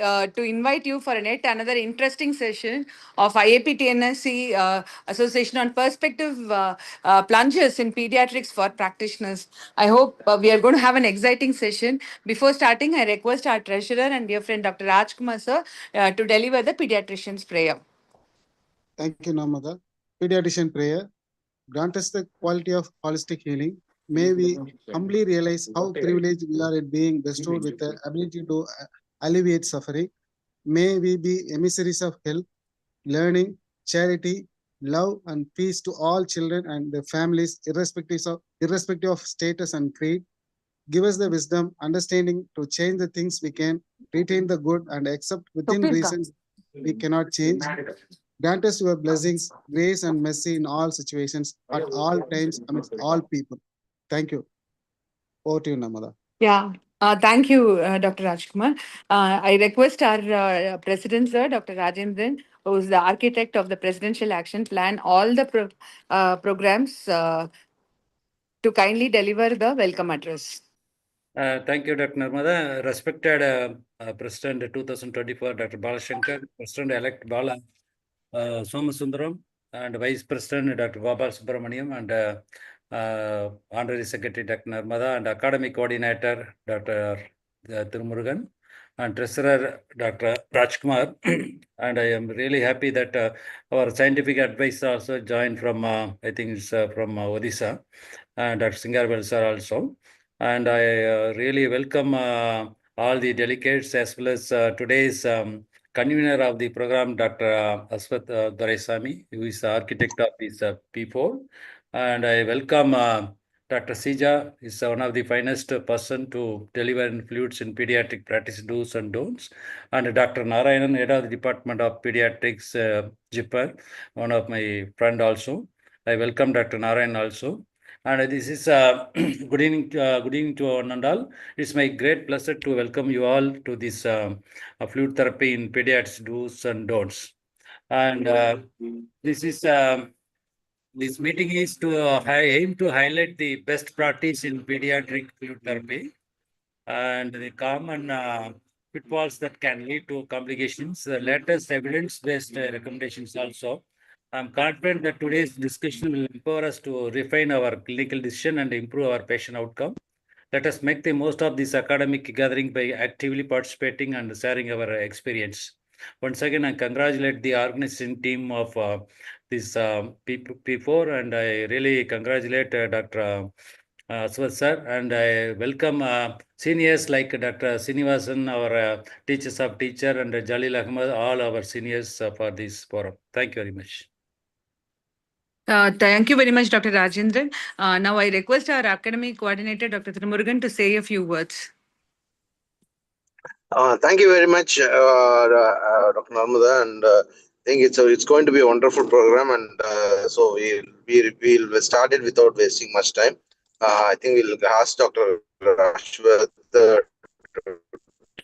to invite you for yet another interesting session of IAP-TNSC Association on Perspective Plunges in Pediatrics for Practitioners. I hope we are going to have an exciting session. Before starting, I request our treasurer and dear friend Dr. Rajkumar sir to deliver the pediatrician's prayer. Thank you, Namada. Pediatrician prayer. Grant us the quality of holistic healing. May we humbly realize how privileged we are in being bestowed with the ability to alleviate suffering. May we be emissaries of health, learning, charity, love, and peace to all children and their families, irrespective of status and creed. Give us the wisdom, understanding to change the things we can, retain the good, and accept within reason we cannot change. Grant us your blessings, grace, and mercy in all situations, at all times, amidst all people. Thank you. Over to you, Namada. Yeah. Thank you, Dr. Rajkumar. I request our President, sir, Dr. Rajendran, who is the architect of the Presidential Action Plan, all the programs, to kindly deliver the welcome address. Thank you, Dr. Narmada. Respected President 2024, Dr. Balashankar, President-elect Bala Somasundaram, and Vice President Dr. Gopal Subramaniam, and Honorary Secretary Dr. Narmada, and Academic Coordinator Dr. Tirumurugan, and Treasurer Dr. Rajkumar. And I am really happy that our scientific advisor also joined from, I think it's from Odisha, and Dr. Singarwal sir also. And I really welcome all the delegates as well as today's convener of the program, Dr. Aswath Doraisamy, who is the architect of this P4. And I welcome Dr. Sija, is one of the finest person to deliver in fluids in pediatric practice do's and don'ts. And Dr. Narayanan, head of the Department of Pediatrics, JIPPER, one of my friend also. I welcome Dr. Narayan also. And this is good evening to one and all. It's my great pleasure to welcome you all to this fluid therapy in pediatrics do's and don'ts. And this is this meeting is to aim to highlight the best practice in pediatric fluid therapy and the common pitfalls that can lead to complications. The latest evidence-based recommendations also. I'm confident that today's discussion will empower us to refine our clinical decision and improve our patient outcome. Let us make the most of this academic gathering by actively participating and sharing our experience. Once again, I congratulate the organizing team of this P4, and I really congratulate Dr. Aswath sir, and I welcome seniors like Dr. Srinivasan, our teachers of teacher, and Jalil Ahmed, all our seniors for this forum. Thank you very much. Thank you very much, Dr. Rajendran. Now I request our academic coordinator, Dr. Tirumurugan, to say a few words. Thank you very much, Dr. Narmada, and I think it's going to be a wonderful program, and so we'll start it without wasting much time. I think we'll ask Dr. Ashwath.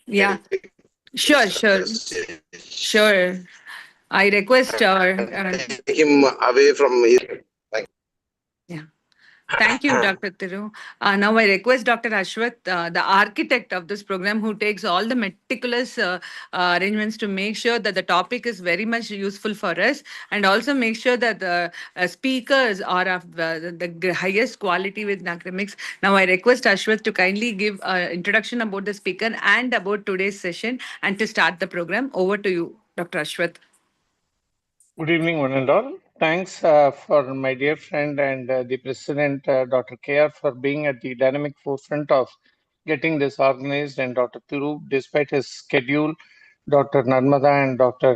Yeah, sure. I request our take him away from here. Yeah. Thank you, Dr. Thiru. Now I request Dr. Ashwath, the architect of this program, who takes all the meticulous arrangements to make sure that the topic is very much useful for us, and also make sure that the speakers are of the highest quality with academics. Now I request Ashwath to kindly give an introduction about the speaker and about today's session, and to start the program. Over to you, Dr. Ashwath. Good evening, one and all. Thanks for my dear friend and the President, Dr. KR, for being at the dynamic forefront of getting this organized, and Dr. Thiru, despite his schedule, Dr. Narmada and Dr.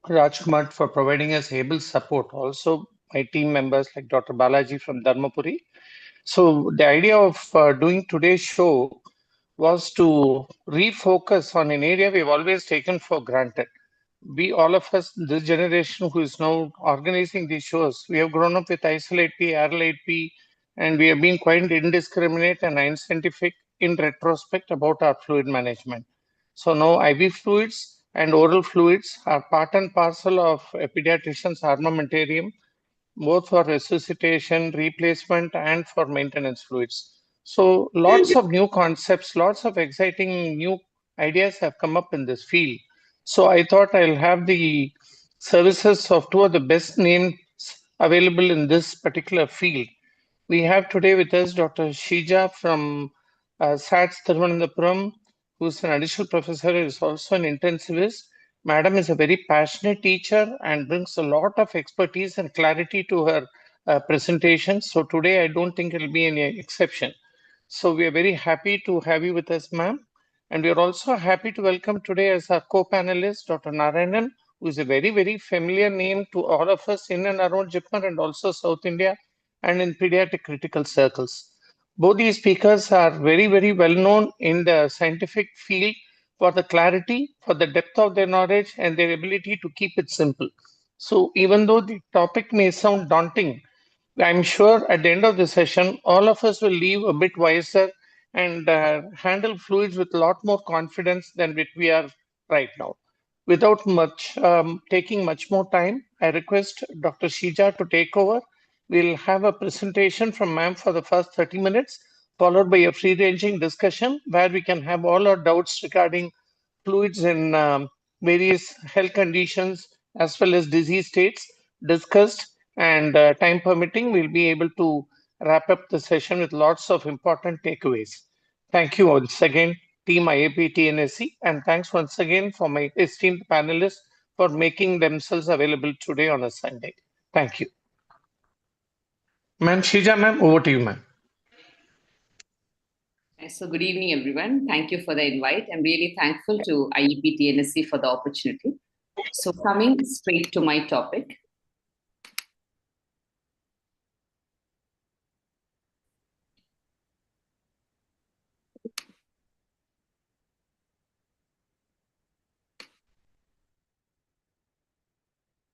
Rajkumar for providing us able support. Also, my team members like Dr. Balaji from Dharmapuri. So the idea of doing today's show was to refocus on an area we've always taken for granted. We, all of us, this generation who is now organizing these shows, we have grown up with ISL 8P, RL 8P, and we have been quite indiscriminate and unscientific in retrospect about our fluid management. So now IV fluids and oral fluids are part and parcel of a pediatrician's armamentarium, both for resuscitation, replacement, and for maintenance fluids. So lots of new concepts, lots of exciting new ideas have come up in this field. So I thought I'll have the services of two of the best names available in this particular field. We have today with us Dr. Shija from SATS Thiruvananthapuram, who's an additional professor, is also an intensivist. Madam is a very passionate teacher and brings a lot of expertise and clarity to her presentation. So today I don't think it'll be any exception. So we are very happy to have you with us, ma'am. And we are also happy to welcome today as our co-panelist, Dr. Narayanan, who is a very, very familiar name to all of us in and around Japan and also South India and in pediatric critical circles. Both these speakers are very, very well known in the scientific field for the clarity, for the depth of their knowledge and their ability to keep it simple. So even though the topic may sound daunting, I'm sure at the end of the session, all of us will leave a bit wiser and handle fluids with a lot more confidence than we are right now. Without taking much more time, I request Dr. Shija to take over. We'll have a presentation from ma'am for the first 30 minutes, followed by a free-ranging discussion where we can have all our doubts regarding fluids in various health conditions as well as disease states discussed, and time permitting, we'll be able to wrap up the session with lots of important takeaways. Thank you once again, Team IAP TNSC, and thanks once again for my esteemed panelists for making themselves available today on a Sunday. Thank you. Ma'am, Shija ma'am, over to you, ma'am. So good evening, everyone. Thank you for the invite. I'm really thankful to IEP TNSC for the opportunity. So coming straight to my topic.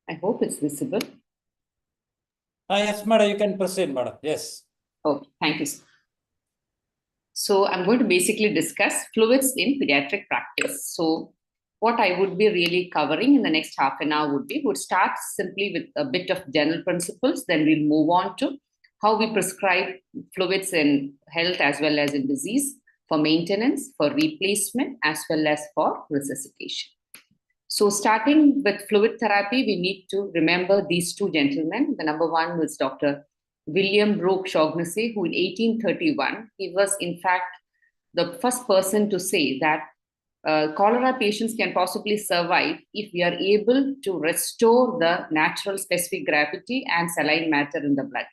I hope it's visible. Yes, madam, you can proceed, madam. Yes. Oh, thank you. So I'm going to basically discuss fluids in pediatric practice. So what I would be really covering in the next half an hour would start simply with a bit of general principles, then we'll move on to how we prescribe fluids in health as well as in disease, for maintenance, for replacement, as well as for resuscitation. So starting with fluid therapy, we need to remember these two gentlemen. The number one was Dr. William Broke Shaughnessy, who in 1831, he was in fact the first person to say that cholera patients can possibly survive if we are able to restore the natural specific gravity and saline matter in the blood.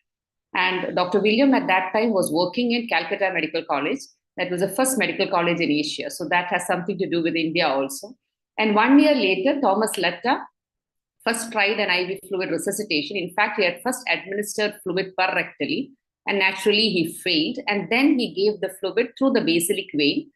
And Dr. William at that time was working in Calcutta Medical College. That was the first medical college in Asia. So that has something to do with India also. And 1 year later, Thomas Letta first tried an IV fluid resuscitation. In fact, he had first administered fluid per rectally, and naturally he failed. And then he gave the fluid through the basilic vein.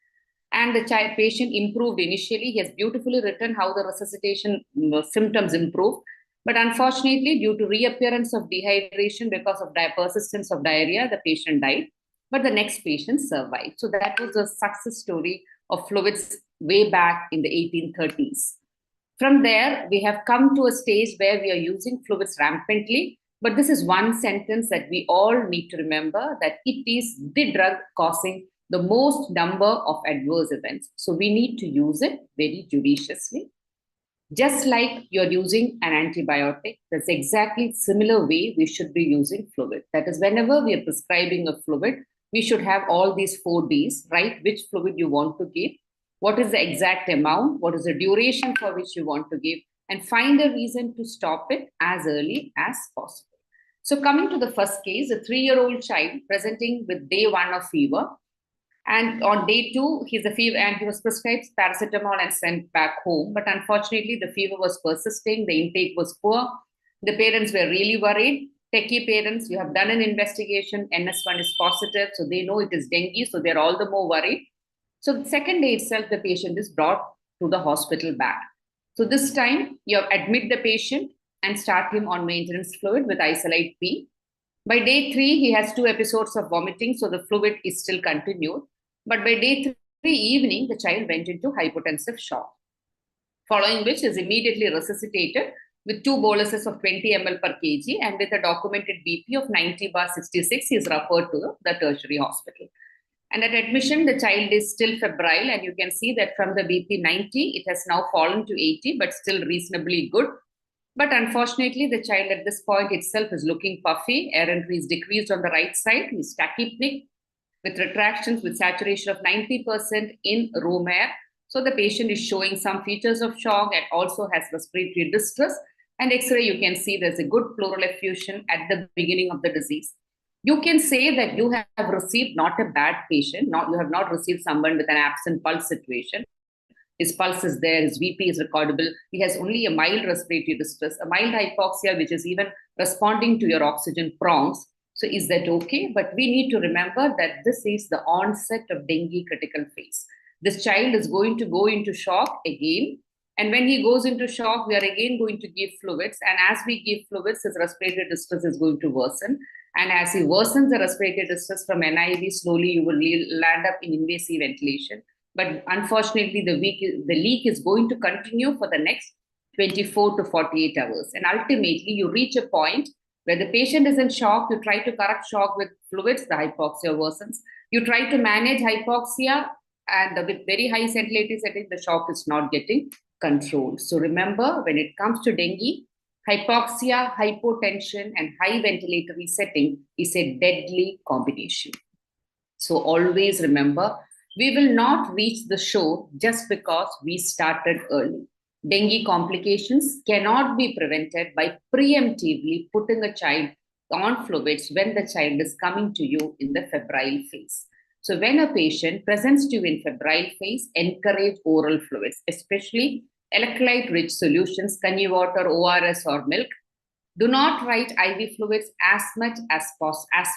And the patient improved initially. He has beautifully written how the resuscitation symptoms improved. But unfortunately, due to reappearance of dehydration because of persistence of diarrhea, the patient died. But the next patient survived. So that was a success story of fluids way back in the 1830s. From there, we have come to a stage where we are using fluids rampantly. But this is one sentence that we all need to remember, that it is the drug causing the most number of adverse events. So we need to use it very judiciously. Just like you're using an antibiotic, that's exactly similar way we should be using fluid. That is, whenever we are prescribing a fluid, we should have all these 4 Ds, right? Which fluid you want to give, what is the exact amount, what is the duration for which you want to give, and find a reason to stop it as early as possible. So coming to the first case, a 3-year-old child presenting with day 1 of fever. And on day 2, he's a fever, and he was prescribed paracetamol and sent back home. But unfortunately, the fever was persisting. The intake was poor. The parents were really worried. Techie parents, you have done an investigation. NS1 is positive, so they know it is dengue. So they're all the more worried. So the second day itself, the patient is brought to the hospital back. So this time, you admit the patient and start him on maintenance fluid with Isolite P. By day 3, he has 2 episodes of vomiting, so the fluid is still continued. But by day 3 evening, the child went into hypotensive shock, following which is immediately resuscitated with 2 boluses of 20 ml per kg, and with a documented BP of 90/66, he is referred to the tertiary hospital. And at admission, the child is still febrile, and you can see that from the BP 90, it has now fallen to 80, but still reasonably good. But unfortunately, the child at this point itself is looking puffy. Air entry is decreased on the right side. He's tachypnic with retractions with saturation of 90% in room air. So the patient is showing some features of shock and also has respiratory distress. And X-ray, you can see there's a good pleural effusion at the beginning of the disease. You can say that you have received not a bad patient, you have not received someone with an absent pulse situation. His pulse is there, his VP is recordable. He has only a mild respiratory distress, a mild hypoxia, which is even responding to your oxygen prompts. So is that okay? But we need to remember that this is the onset of dengue critical phase. This child is going to go into shock again. And when he goes into shock, we are again going to give fluids. And as we give fluids, his respiratory distress is going to worsen. And as he worsens the respiratory distress from NIV, slowly you will land up in invasive ventilation. But unfortunately, the leak is going to continue for the next 24 to 48 hours. And ultimately, you reach a point where the patient is in shock. You try to correct shock with fluids, the hypoxia worsens. You try to manage hypoxia, and with very high ventilator settings, the shock is not getting controlled. So remember, when it comes to dengue, hypoxia, hypotension, and high ventilatory setting is a deadly combination. So always remember, we will not reach the shore just because we started early. Dengue complications cannot be prevented by preemptively putting a child on fluids when the child is coming to you in the febrile phase. So when a patient presents to you in febrile phase, encourage oral fluids, especially electrolyte-rich solutions, Kani water, ORS, or milk. Do not write IV fluids as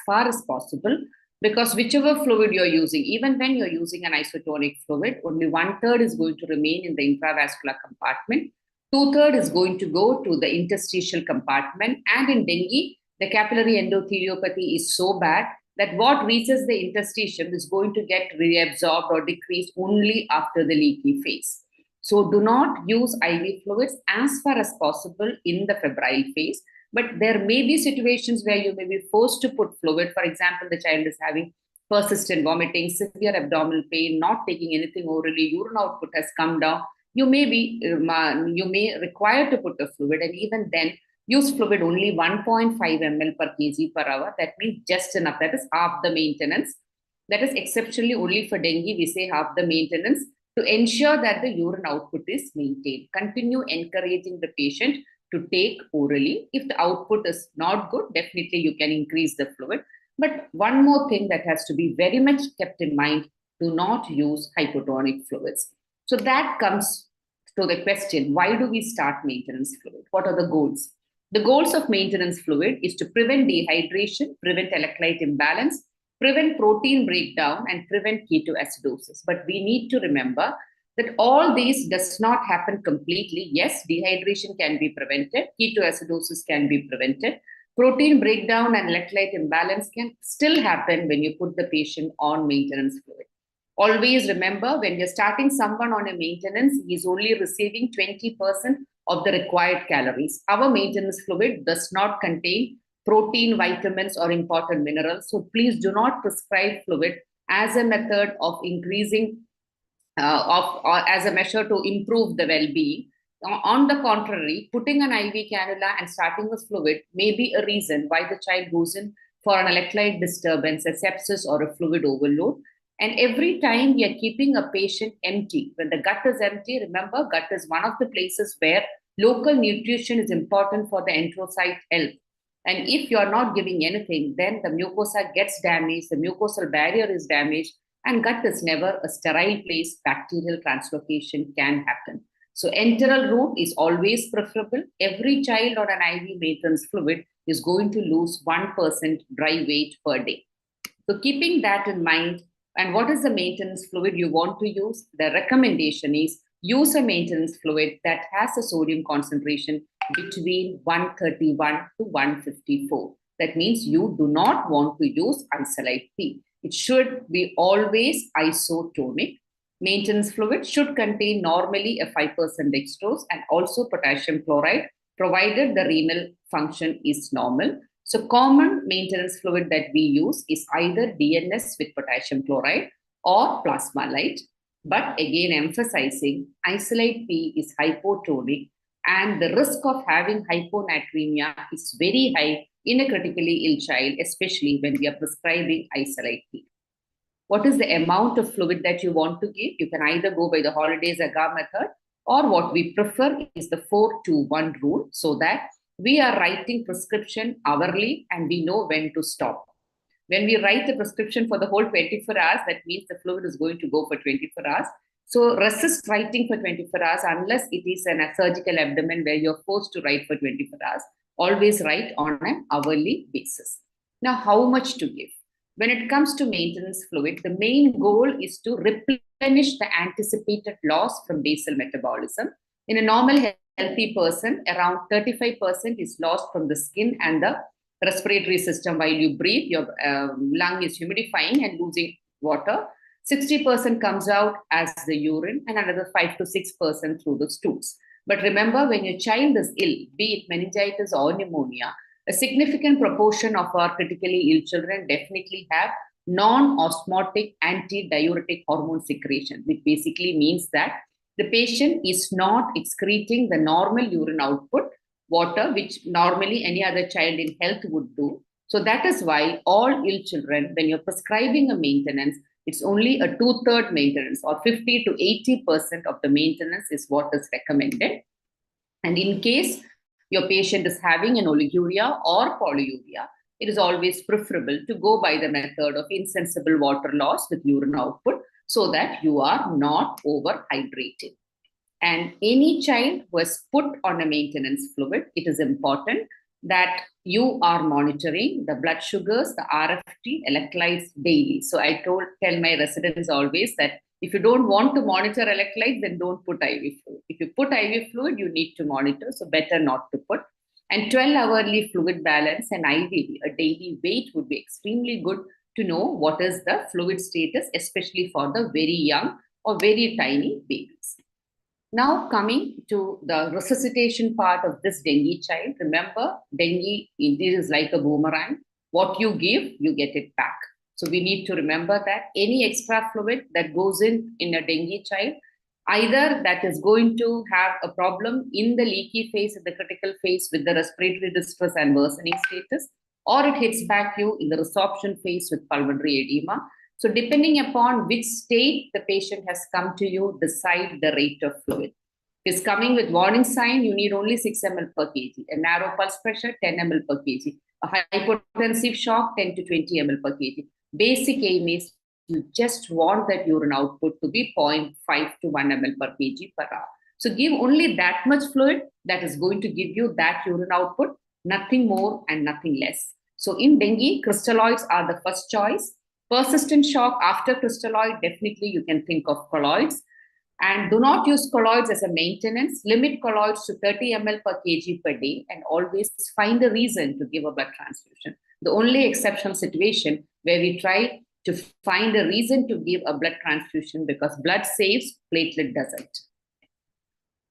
far as possible, because whichever fluid you're using, even when you're using an isotonic fluid, only 1/3 is going to remain in the intravascular compartment. 2/3 is going to go to the interstitial compartment. And in dengue, the capillary endotheliopathy is so bad that what reaches the interstitium is going to get reabsorbed or decreased only after the leaky phase. So do not use IV fluids as far as possible in the febrile phase. But there may be situations where you may be forced to put fluid. For example, the child is having persistent vomiting, severe abdominal pain, not taking anything orally, urine output has come down. You may require to put a fluid, and even then use fluid only 1.5 ml per kg per hour. That means just enough. That is half the maintenance. That is exceptionally only for dengue, we say half the maintenance, to ensure that the urine output is maintained. Continue encouraging the patient to take orally. If the output is not good, definitely you can increase the fluid. But one more thing that has to be very much kept in mind, do not use hypotonic fluids. So that comes to the question, why do we start maintenance fluid? What are the goals? The goals of maintenance fluid is to prevent dehydration, prevent electrolyte imbalance, prevent protein breakdown, and prevent ketoacidosis. But we need to remember that all these does not happen completely. Yes, dehydration can be prevented, ketoacidosis can be prevented, protein breakdown and electrolyte imbalance can still happen when you put the patient on maintenance fluid. Always remember, when you're starting someone on a maintenance, he's only receiving 20% of the required calories. Our maintenance fluid does not contain protein, vitamins, or important minerals. So please do not prescribe fluid as a method of increasing or as a measure to improve the well-being. On the contrary, putting an IV cannula and starting with fluid may be a reason why the child goes in for an electrolyte disturbance, a sepsis, or a fluid overload. And every time we are keeping a patient empty, when the gut is empty, remember, gut is one of the places where local nutrition is important for the enterocyte health. And if you are not giving anything, then the mucosa gets damaged, the mucosal barrier is damaged, and gut is never a sterile place. Bacterial translocation can happen. So enteral route is always preferable. Every child on an IV maintenance fluid is going to lose 1% dry weight per day. So keeping that in mind, and what is the maintenance fluid you want to use? The recommendation is use a maintenance fluid that has a sodium concentration between 131 to 154. That means you do not want to use isolate P. It should be always isotonic. Maintenance fluid should contain normally a 5% dextrose and also potassium chloride, provided the renal function is normal. So common maintenance fluid that we use is either DNS with potassium chloride or plasmalite. But again, emphasizing isolate P is hypotonic and the risk of having hyponatremia is very high in a critically ill child, especially when we are prescribing isolate P. What is the amount of fluid that you want to give? You can either go by the Holidays agar method, or what we prefer is the 4-2-1 rule, so that we are writing prescription hourly and we know when to stop. When we write the prescription for the whole 24 hours, that means the fluid is going to go for 24 hours. So resist writing for 24 hours unless it is a surgical abdomen where you're forced to write for 24 hours. Always write on an hourly basis. Now, how much to give? When it comes to maintenance fluid, the main goal is to replenish the anticipated loss from basal metabolism. In a normal healthy person, around 35% is lost from the skin and the respiratory system. While you breathe, your lung is humidifying and losing water. 60% comes out as the urine and another 5 to 6% through the stools. But remember, when your child is ill, be it meningitis or pneumonia, a significant proportion of our critically ill children definitely have non-osmotic antidiuretic hormone secretion, which basically means that the patient is not excreting the normal urine output, water, which normally any other child in health would do. So that is why all ill children, when you're prescribing a maintenance, it's only a 2/3 maintenance or 50 to 80% of the maintenance is what is recommended. And in case your patient is having an oliguria or polyuria, it is always preferable to go by the method of insensible water loss with urine output so that you are not overhydrated. And any child who is put on a maintenance fluid, it is important that you are monitoring the blood sugars, the RFT, electrolytes daily. So I tell my residents always that if you don't want to monitor electrolytes, then don't put IV fluid. If you put IV fluid, you need to monitor, so better not to put. And 12-hourly fluid balance and ideally a daily weight would be extremely good to know what is the fluid status, especially for the very young or very tiny babies. Now coming to the resuscitation part of this dengue child, remember dengue is like a boomerang. What you give, you get it back. So we need to remember that any extra fluid that goes in a dengue child, either that is going to have a problem in the leaky phase, in the critical phase with the respiratory distress and worsening status, or it hits back you in the resorption phase with pulmonary edema. So depending upon which state the patient has come to you, decide the rate of fluid. If it's coming with warning sign, you need only 6 ml per kg. A narrow pulse pressure, 10 ml per kg. A hypotensive shock, 10 to 20 ml per kg. Basic aim is you just want that urine output to be 0.5 to 1 ml per kg per hour. So give only that much fluid that is going to give you that urine output, nothing more and nothing less. So in dengue, crystalloids are the first choice. Persistent shock after crystalloid, definitely you can think of colloids. And do not use colloids as a maintenance. Limit colloids to 30 ml per kg per day and always find a reason to give a blood transfusion. The only exceptional situation where we try to find a reason to give a blood transfusion because blood saves, platelet doesn't.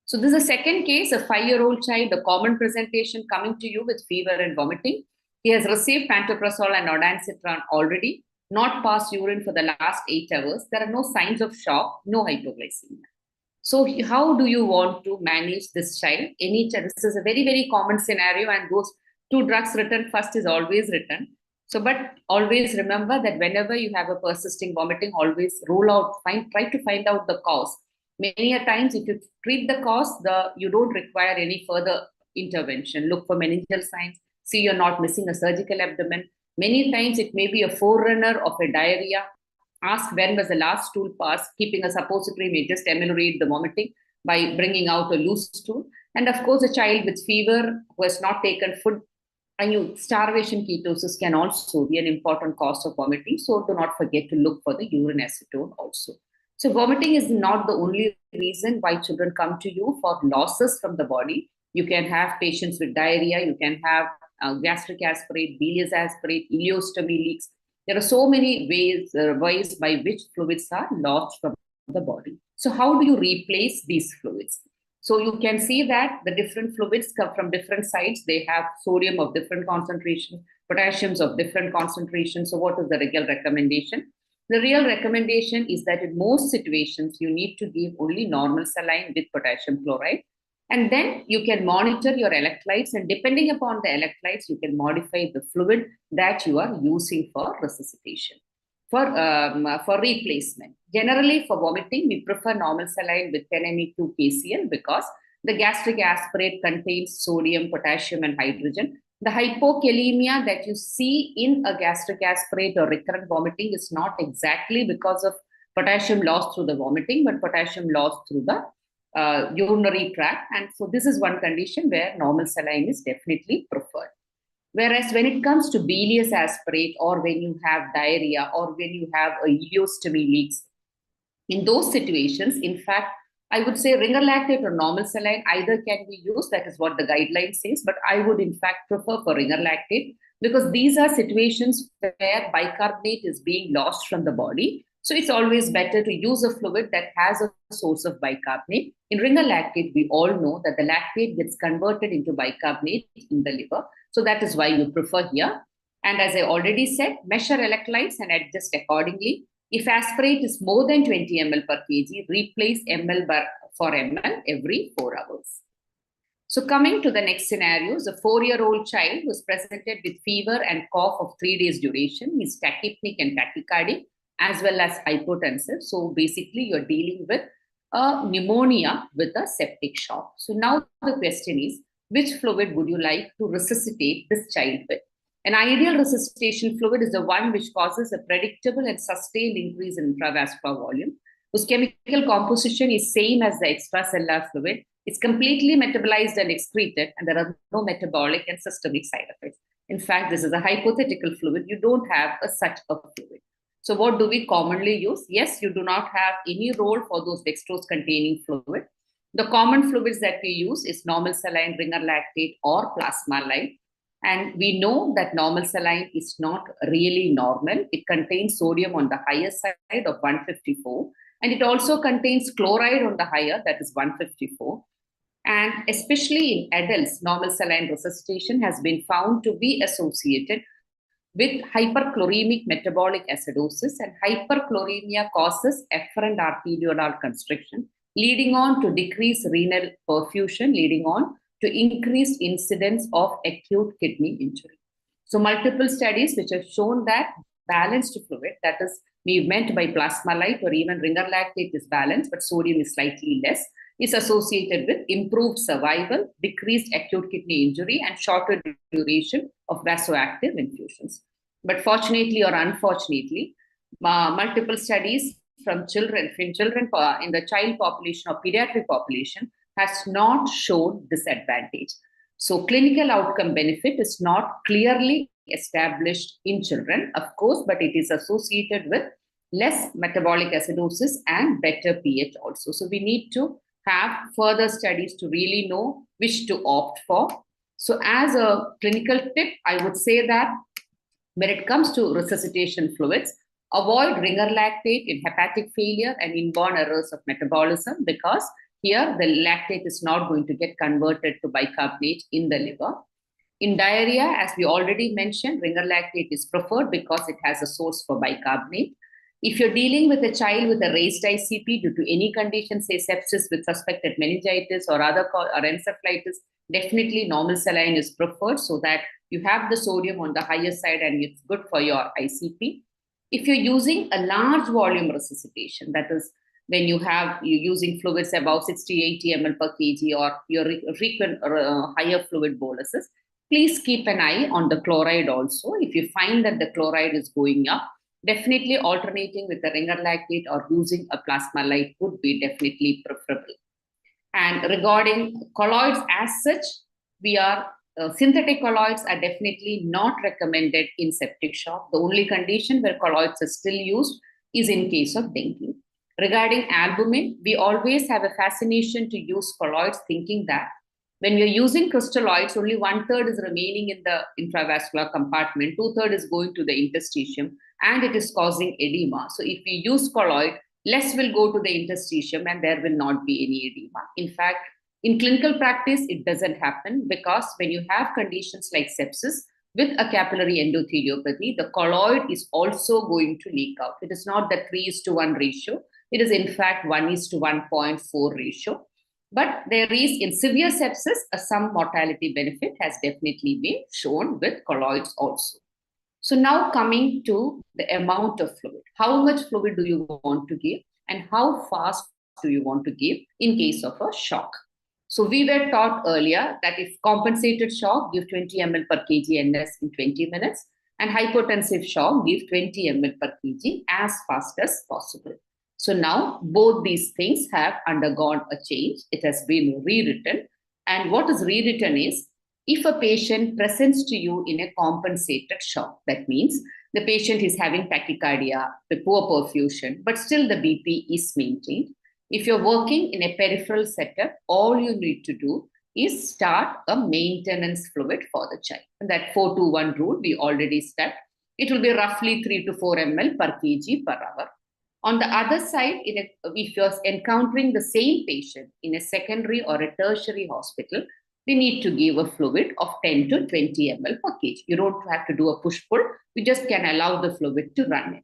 So this is a second case, a 5-year-old child, a common presentation coming to you with fever and vomiting. He has received pantoprazole and ondansetron already, not passed urine for the last 8 hours. There are no signs of shock, no hypoglycemia. So how do you want to manage this child? This is a very, very common scenario, and those 2 drugs written first is always written. So, but always remember that whenever you have a persisting vomiting, always rule out, try to find out the cause. Many a times, if you treat the cause, you don't require any further intervention. Look for meningeal signs, see you're not missing a surgical abdomen. Many times it may be a forerunner of a diarrhea. Ask when was the last stool pass. Keeping a suppository may just ameliorate the vomiting by bringing out a loose stool. And of course, a child with fever who has not taken food, and starvation ketosis can also be an important cause of vomiting. So do not forget to look for the urine acetone also. So vomiting is not the only reason why children come to you for losses from the body. You can have patients with diarrhea. You can have gastric aspirate, bilious aspirate, ileostomy leaks. There are so many ways by which fluids are lost from the body. So how do you replace these fluids? So you can see that the different fluids come from different sites. They have sodium of different concentration, potassiums of different concentration. So what is the real recommendation? The real recommendation is that in most situations, you need to give only normal saline with potassium chloride. And then you can monitor your electrolytes, and depending upon the electrolytes, you can modify the fluid that you are using for resuscitation, for replacement. Generally, for vomiting, we prefer normal saline with 10 mE 2 kCl because the gastric aspirate contains sodium, potassium, and hydrogen. The hypokalemia that you see in a gastric aspirate or recurrent vomiting is not exactly because of potassium loss through the vomiting, but potassium loss through the urinary tract. And so this is one condition where normal saline is definitely preferred. Whereas when it comes to bilious aspirate, or when you have diarrhea, or when you have a ileostomy leaks, in those situations, in fact, I would say ringer lactate or normal saline either can be used. That is what the guideline says. But I would in fact prefer for ringer lactate, because these are situations where bicarbonate is being lost from the body. So it's always better to use a fluid that has a source of bicarbonate. In ringer lactate, we all know that the lactate gets converted into bicarbonate in the liver. So that is why you prefer here. And as I already said, measure electrolytes and adjust accordingly. If aspirate is more than 20 ml per kg, replace ml for ml every 4 hours. So coming to the next scenario, a 4-year-old child was presented with fever and cough of 3 days duration. He's tachypneic and tachycardic as well as hypotensive. So basically you're dealing with a pneumonia with a septic shock. So now the question is, which fluid would you like to resuscitate this child with? An ideal resuscitation fluid is the one which causes a predictable and sustained increase in intravascular volume, whose chemical composition is same as the extracellular fluid. It's completely metabolized and excreted, and there are no metabolic and systemic side effects. In fact, this is a hypothetical fluid. You don't have such a fluid. So what do we commonly use? Yes, you do not have any role for those dextrose-containing fluid. The common fluids that we use is normal saline, ringer lactate, or plasma lye. And we know that normal saline is not really normal. It contains sodium on the higher side of 154. And it also contains chloride on the higher, that is 154. And especially in adults, normal saline resuscitation has been found to be associated with hyperchloremic metabolic acidosis, and hyperchloremia causes efferent arteriolar constriction, leading on to decreased renal perfusion, leading on to increased incidence of acute kidney injury. So multiple studies which have shown that balanced fluid, that is we meant by plasma light or even ringer lactate is balanced, but sodium is slightly less, is associated with improved survival, decreased acute kidney injury, and shorter duration of vasoactive infusions. But fortunately or unfortunately, multiple studies from children in the child population or pediatric population has not shown this advantage. So clinical outcome benefit is not clearly established in children, of course, but it is associated with less metabolic acidosis and better pH also. So we need to have further studies to really know which to opt for. So as a clinical tip, I would say that when it comes to resuscitation fluids, avoid ringer lactate in hepatic failure and inborn errors of metabolism, because here the lactate is not going to get converted to bicarbonate in the liver. In diarrhea, as we already mentioned, ringer lactate is preferred because it has a source for bicarbonate. If you're dealing with a child with a raised ICP due to any condition, say sepsis with suspected meningitis or encephalitis, definitely normal saline is preferred so that you have the sodium on the higher side and it's good for your ICP. If you're using a large volume resuscitation, that is when you're using fluids above 60-80 ml per kg or your frequent higher fluid boluses, please keep an eye on the chloride also. If you find that the chloride is going up, definitely alternating with the ringer lactate or using a plasma light would be definitely preferable. And regarding colloids as such, synthetic colloids are definitely not recommended in septic shock. The only condition where colloids are still used is in case of dengue. Regarding albumin, we always have a fascination to use colloids, thinking that when we're using crystalloids, only 1/3 is remaining in the intravascular compartment, 2/3 is going to the interstitium, and it is causing edema. So if we use colloid, less will go to the interstitium and there will not be any edema. In fact, In clinical practice, it doesn't happen because when you have conditions like sepsis with a capillary endotheliopathy, the colloid is also going to leak out. It is not the 3:1 ratio. It is in fact 1:1.4 ratio. But there is, in severe sepsis, some mortality benefit has definitely been shown with colloids also. So now coming to the amount of fluid. How much fluid do you want to give and how fast do you want to give in case of a shock? So we were taught earlier that if compensated shock, give 20 ml per kg NS in 20 minutes, and hypotensive shock, give 20 ml per kg as fast as possible. So now both these things have undergone a change. It has been rewritten. And what is rewritten is, if a patient presents to you in a compensated shock, that means the patient is having tachycardia, the poor perfusion, but still the BP is maintained. If you're working in a peripheral setup, all you need to do is start a maintenance fluid for the child. And that 4-to-1 rule we already said. It will be roughly 3 to 4 ml per kg per hour. On the other side, if you're encountering the same patient in a secondary or a tertiary hospital, we need to give a fluid of 10 to 20 ml per kg. You don't have to do a push-pull. You just can allow the fluid to run in.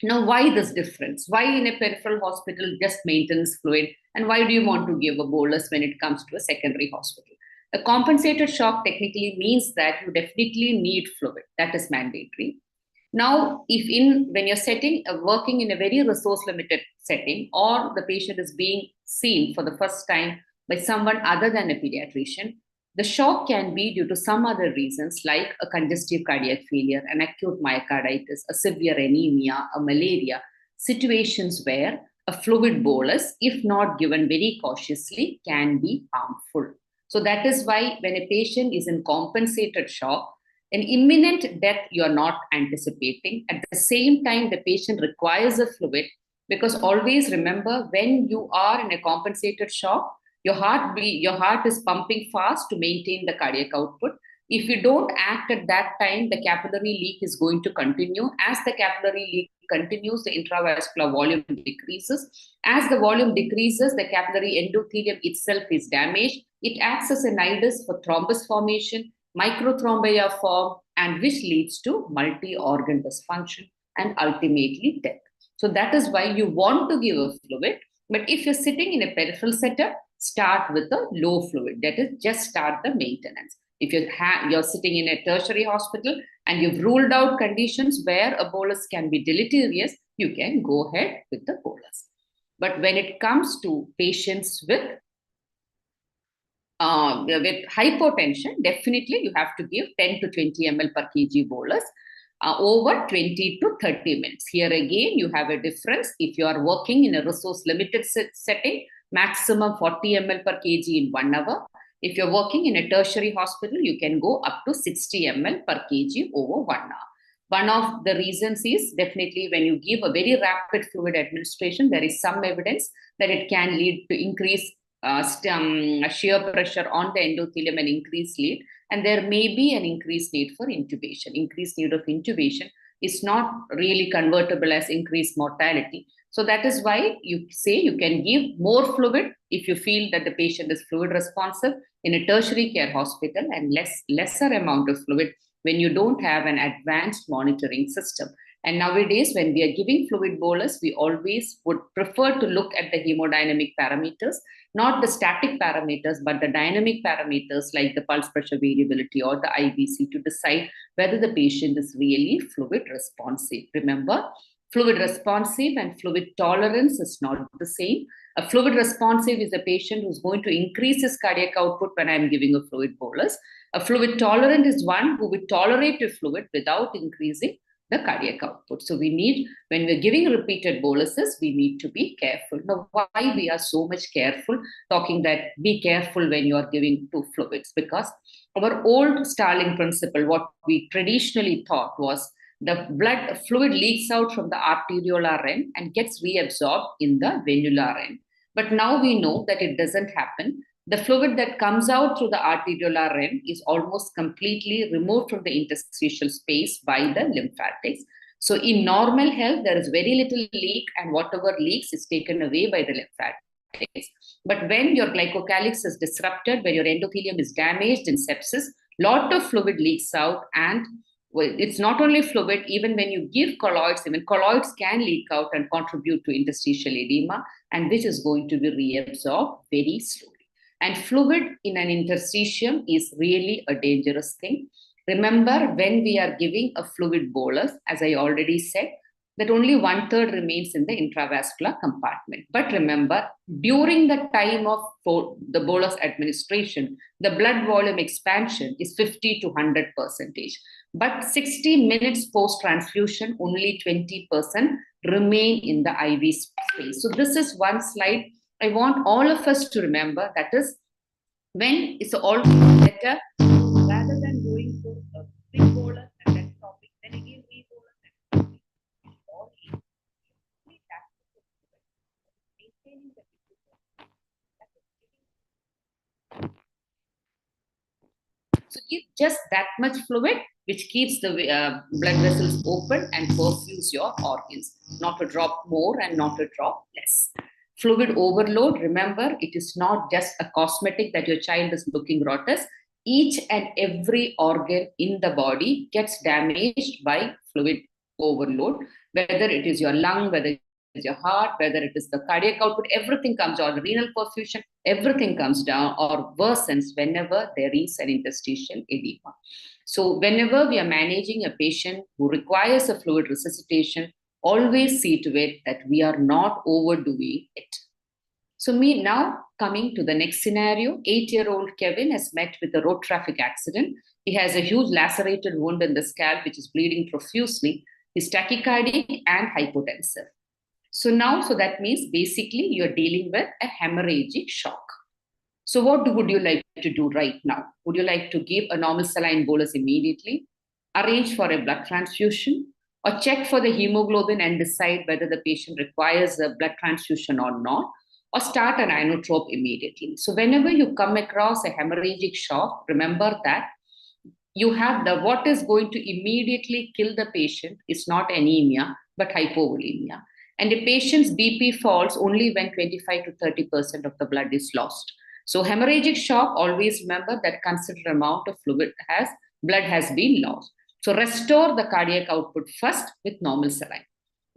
Now, why this difference? Why in a peripheral hospital just maintenance fluid? And why do you want to give a bolus when it comes to a secondary hospital? A compensated shock technically means that you definitely need fluid. That is mandatory. Now, when you're working in a very resource-limited setting, or the patient is being seen for the first time by someone other than a pediatrician, the shock can be due to some other reasons like a congestive cardiac failure, an acute myocarditis, a severe anemia, a malaria, situations where a fluid bolus, if not given very cautiously, can be harmful. So that is why when a patient is in compensated shock, an imminent death you're not anticipating. At the same time, the patient requires a fluid, because always remember, when you are in a compensated shock, your heart is pumping fast to maintain the cardiac output. If you don't act at that time, the capillary leak is going to continue. As the capillary leak continues, the intravascular volume decreases. As the volume decreases, the capillary endothelium itself is damaged. It acts as a nidus for thrombus formation, microthromboia form, and which leads to multi-organ dysfunction and ultimately death. So that is why you want to give a fluid. But if you're sitting in a peripheral setup, start with a low fluid. That is, just start the maintenance. If you're sitting in a tertiary hospital and you've ruled out conditions where a bolus can be deleterious, you can go ahead with the bolus. But when it comes to patients with hypotension, definitely you have to give 10 to 20 ml per kg bolus over 20 to 30 minutes. Here again, you have a difference. If you are working in a resource-limited setting, maximum 40 ml per kg in 1 hour. If you're working in a tertiary hospital, you can go up to 60 ml per kg over 1 hour. One of the reasons is definitely when you give a very rapid fluid administration, there is some evidence that it can lead to increased shear pressure on the endothelium and increased lead. And there may be an increased need for intubation. Increased need of intubation is not really convertible as increased mortality. So that is why you say you can give more fluid if you feel that the patient is fluid responsive in a tertiary care hospital, and lesser amount of fluid when you don't have an advanced monitoring system. And nowadays, when we are giving fluid bolus, we always would prefer to look at the hemodynamic parameters, not the static parameters, but the dynamic parameters like the pulse pressure variability or the IBC to decide whether the patient is really fluid responsive. Remember, fluid responsive and fluid tolerance is not the same. A fluid responsive is a patient who's going to increase his cardiac output when I'm giving a fluid bolus. A fluid tolerant is one who will tolerate a fluid without increasing the cardiac output. So we need, when we're giving repeated boluses, we need to be careful. Now, why we are so much careful, talking that be careful when you are giving two fluids? Because our old Starling principle, what we traditionally thought was the blood fluid leaks out from the arteriolar end and gets reabsorbed in the venular end. But now we know that it doesn't happen. The fluid that comes out through the arteriolar end is almost completely removed from the interstitial space by the lymphatics. So in normal health, there is very little leak, and whatever leaks is taken away by the lymphatics. But when your glycocalyx is disrupted, when your endothelium is damaged in sepsis, lot of fluid leaks out, and well, it's not only fluid, even when you give colloids, even colloids can leak out and contribute to interstitial edema, and which is going to be reabsorbed very slowly. And fluid in an interstitium is really a dangerous thing. Remember, when we are giving a fluid bolus, as I already said, that only 1/3 remains in the intravascular compartment. But remember, during the time of the bolus administration, the blood volume expansion is 50 to 100%. But 60 minutes post-transfusion, only 20% remain in the IV space. So this is one slide I want all of us to remember. That is, when it's always better, rather than going to a big bolus and then stopping, then again re-bolus and stopping. Maintaining the So give just that much fluid, which keeps the blood vessels open and perfuse your organs, not a drop more and not a drop less. Fluid overload, remember, it is not just a cosmetic that your child is looking rotous. Each and every organ in the body gets damaged by fluid overload, whether it is your lung, whether it is your heart, whether it is the cardiac output, everything comes down, the renal perfusion, everything comes down or worsens whenever there is an interstitial edema. So whenever we are managing a patient who requires a fluid resuscitation, always see to it that we are not overdoing it. So now coming to the next scenario, 8-year-old Kevin has met with a road traffic accident. He has a huge lacerated wound in the scalp, which is bleeding profusely. He's tachycardic and hypotensive. So that means basically you're dealing with a hemorrhagic shock. So what would you like to do right now? Would you like to give a normal saline bolus immediately, arrange for a blood transfusion, or check for the hemoglobin and decide whether the patient requires a blood transfusion or not, or start an inotrope immediately? So whenever you come across a hemorrhagic shock, remember that you have what is going to immediately kill the patient is not anemia, but hypovolemia. And the patient's BP falls only when 25 to 30% of the blood is lost. So hemorrhagic shock, always remember that considerable amount of blood has been lost. So restore the cardiac output first with normal saline.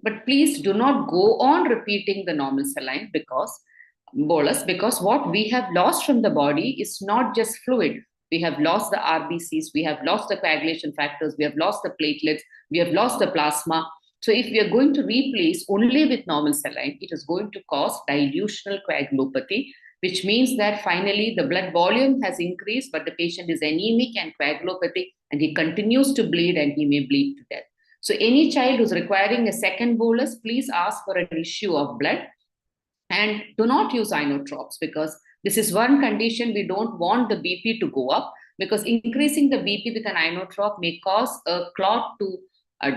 But please do not go on repeating the normal saline bolus, because what we have lost from the body is not just fluid. We have lost the RBCs, we have lost the coagulation factors, we have lost the platelets, we have lost the plasma. So if we are going to replace only with normal saline, it is going to cause dilutional coagulopathy, which means that finally the blood volume has increased, but the patient is anemic and coagulopathic, and he continues to bleed and he may bleed to death. So any child who's requiring a second bolus, please ask for an issue of blood, and do not use inotropes, because this is one condition we don't want the BP to go up, because increasing the BP with an inotrope may cause a clot to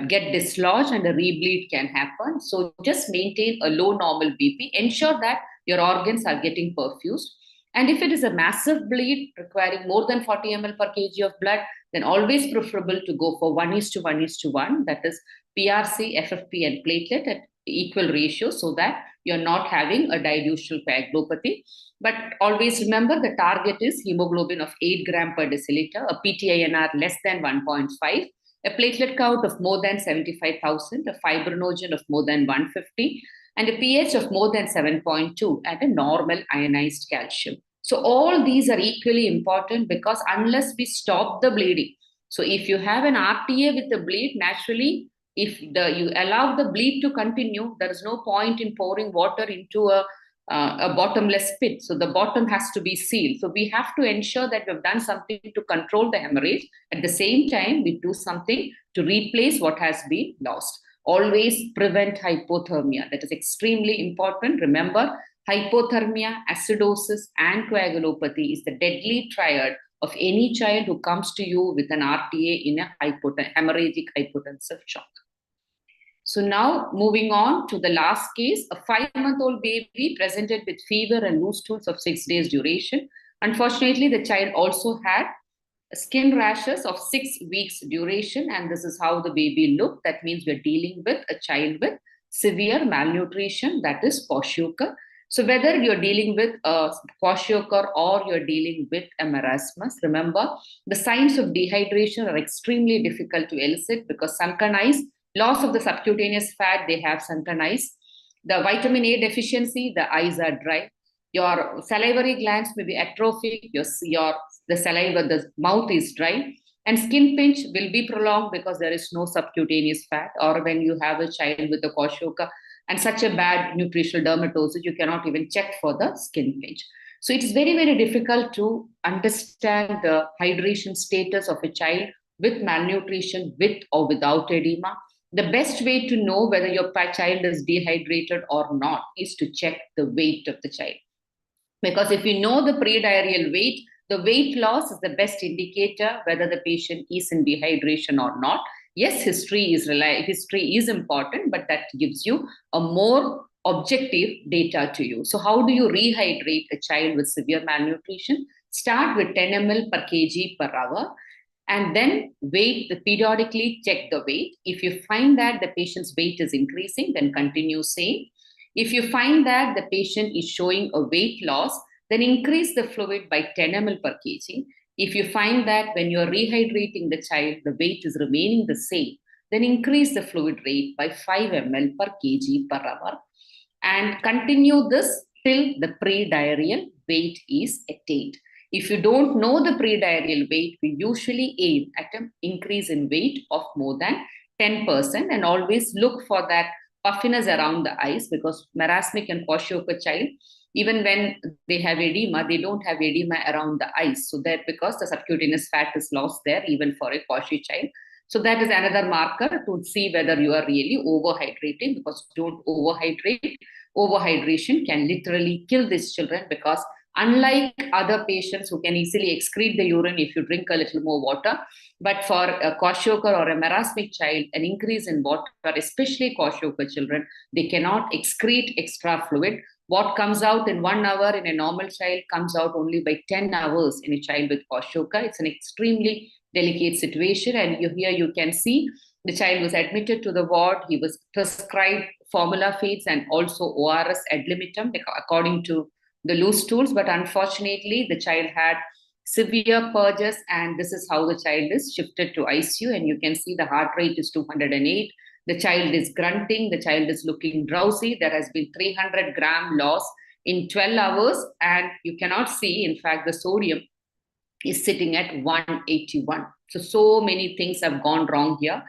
get dislodged and a rebleed can happen. So just maintain a low normal BP. Ensure that your organs are getting perfused. And if it is a massive bleed requiring more than 40 ml per kg of blood, then always preferable to go for 1:1:1, that is PRC, FFP, and platelet at equal ratio, so that you're not having a dilutional coagulopathy. But always remember the target is hemoglobin of 8 gram per deciliter, a PTINR less than 1.5, a platelet count of more than 75,000, a fibrinogen of more than 150, and a pH of more than 7.2, and a normal ionized calcium. So all these are equally important, because unless we stop the bleeding, so if you have an RTA with a bleed, naturally, if you allow the bleed to continue, there is no point in pouring water into a bottomless pit. So the bottom has to be sealed. So we have to ensure that we've done something to control the hemorrhage. At the same time, we do something to replace what has been lost. Always prevent hypothermia. That is extremely important. Remember, hypothermia, acidosis, and coagulopathy is the deadly triad of any child who comes to you with an RTA in a hemorrhagic hypotensive shock. So now moving on to the last case, a 5-month-old baby presented with fever and loose stools of 6 days duration. Unfortunately, the child also had skin rashes of 6 weeks duration, and this is how the baby looked. That means we're dealing with a child with severe malnutrition, that is kwashiorkor. So whether you're dealing with a kwashiorkor or you're dealing with a marasmus, remember the signs of dehydration are extremely difficult to elicit because sunken eyes, loss of the subcutaneous fat, they have sunken eyes. The vitamin A deficiency, the eyes are dry. Your salivary glands may be atrophic, the saliva, the mouth is dry, and skin pinch will be prolonged because there is no subcutaneous fat, or when you have a child with a kwashiorkor and such a bad nutritional dermatosis, you cannot even check for the skin pinch. So it is very, very difficult to understand the hydration status of a child with malnutrition, with or without edema. The best way to know whether your child is dehydrated or not is to check the weight of the child. Because if you know the pre-diarrheal weight, the weight loss is the best indicator whether the patient is in dehydration or not. Yes, history is important, but that gives you a more objective data to you. So how do you rehydrate a child with severe malnutrition? Start with 10 ml per kg per hour, and then periodically check the weight. If you find that the patient's weight is increasing, then continue same. If you find that the patient is showing a weight loss, then increase the fluid by 10 ml per kg. If you find that when you're rehydrating the child, the weight is remaining the same, then increase the fluid rate by 5 ml per kg per hour. And continue this till the pre-diarrheal weight is attained. If you don't know the pre-diarrheal weight, we usually aim at an increase in weight of more than 10%, and always look for that puffiness around the eyes, because marasmic and kwashiorkor child, even when they have edema, they don't have edema around the eyes. So that because the subcutaneous fat is lost there, even for a kwashi child. So that is another marker to see whether you are really overhydrating, because don't overhydrate. Overhydration can literally kill these children, because unlike other patients who can easily excrete the urine if you drink a little more water, but for a kwashiorkor or a marasmic child, an increase in water, especially kwashiorkor children, they cannot excrete extra fluid. What comes out in 1 hour in a normal child comes out only by 10 hours in a child with kwashiorkor. It's an extremely delicate situation. And here you can see the child was admitted to the ward. He was prescribed formula feeds and also ORS ad libitum according to the loose stools. But unfortunately, the child had severe purges, and this is how the child is shifted to ICU. And you can see the heart rate is 208. The child is grunting. The child is looking drowsy. There has been 300 gram loss in 12 hours. And you cannot see, in fact, the sodium is sitting at 181. So many things have gone wrong here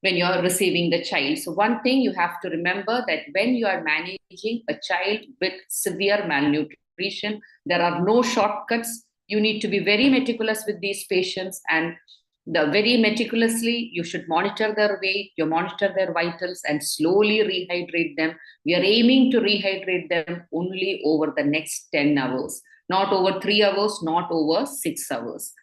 when you're receiving the child. So one thing you have to remember, that when you are managing a child with severe malnutrition, there are no shortcuts. You need to be very meticulous with these patients, and very meticulously you should monitor their weight, you monitor their vitals, and slowly rehydrate them. We are aiming to rehydrate them only over the next 10 hours, not over 3 hours, not over 6 hours.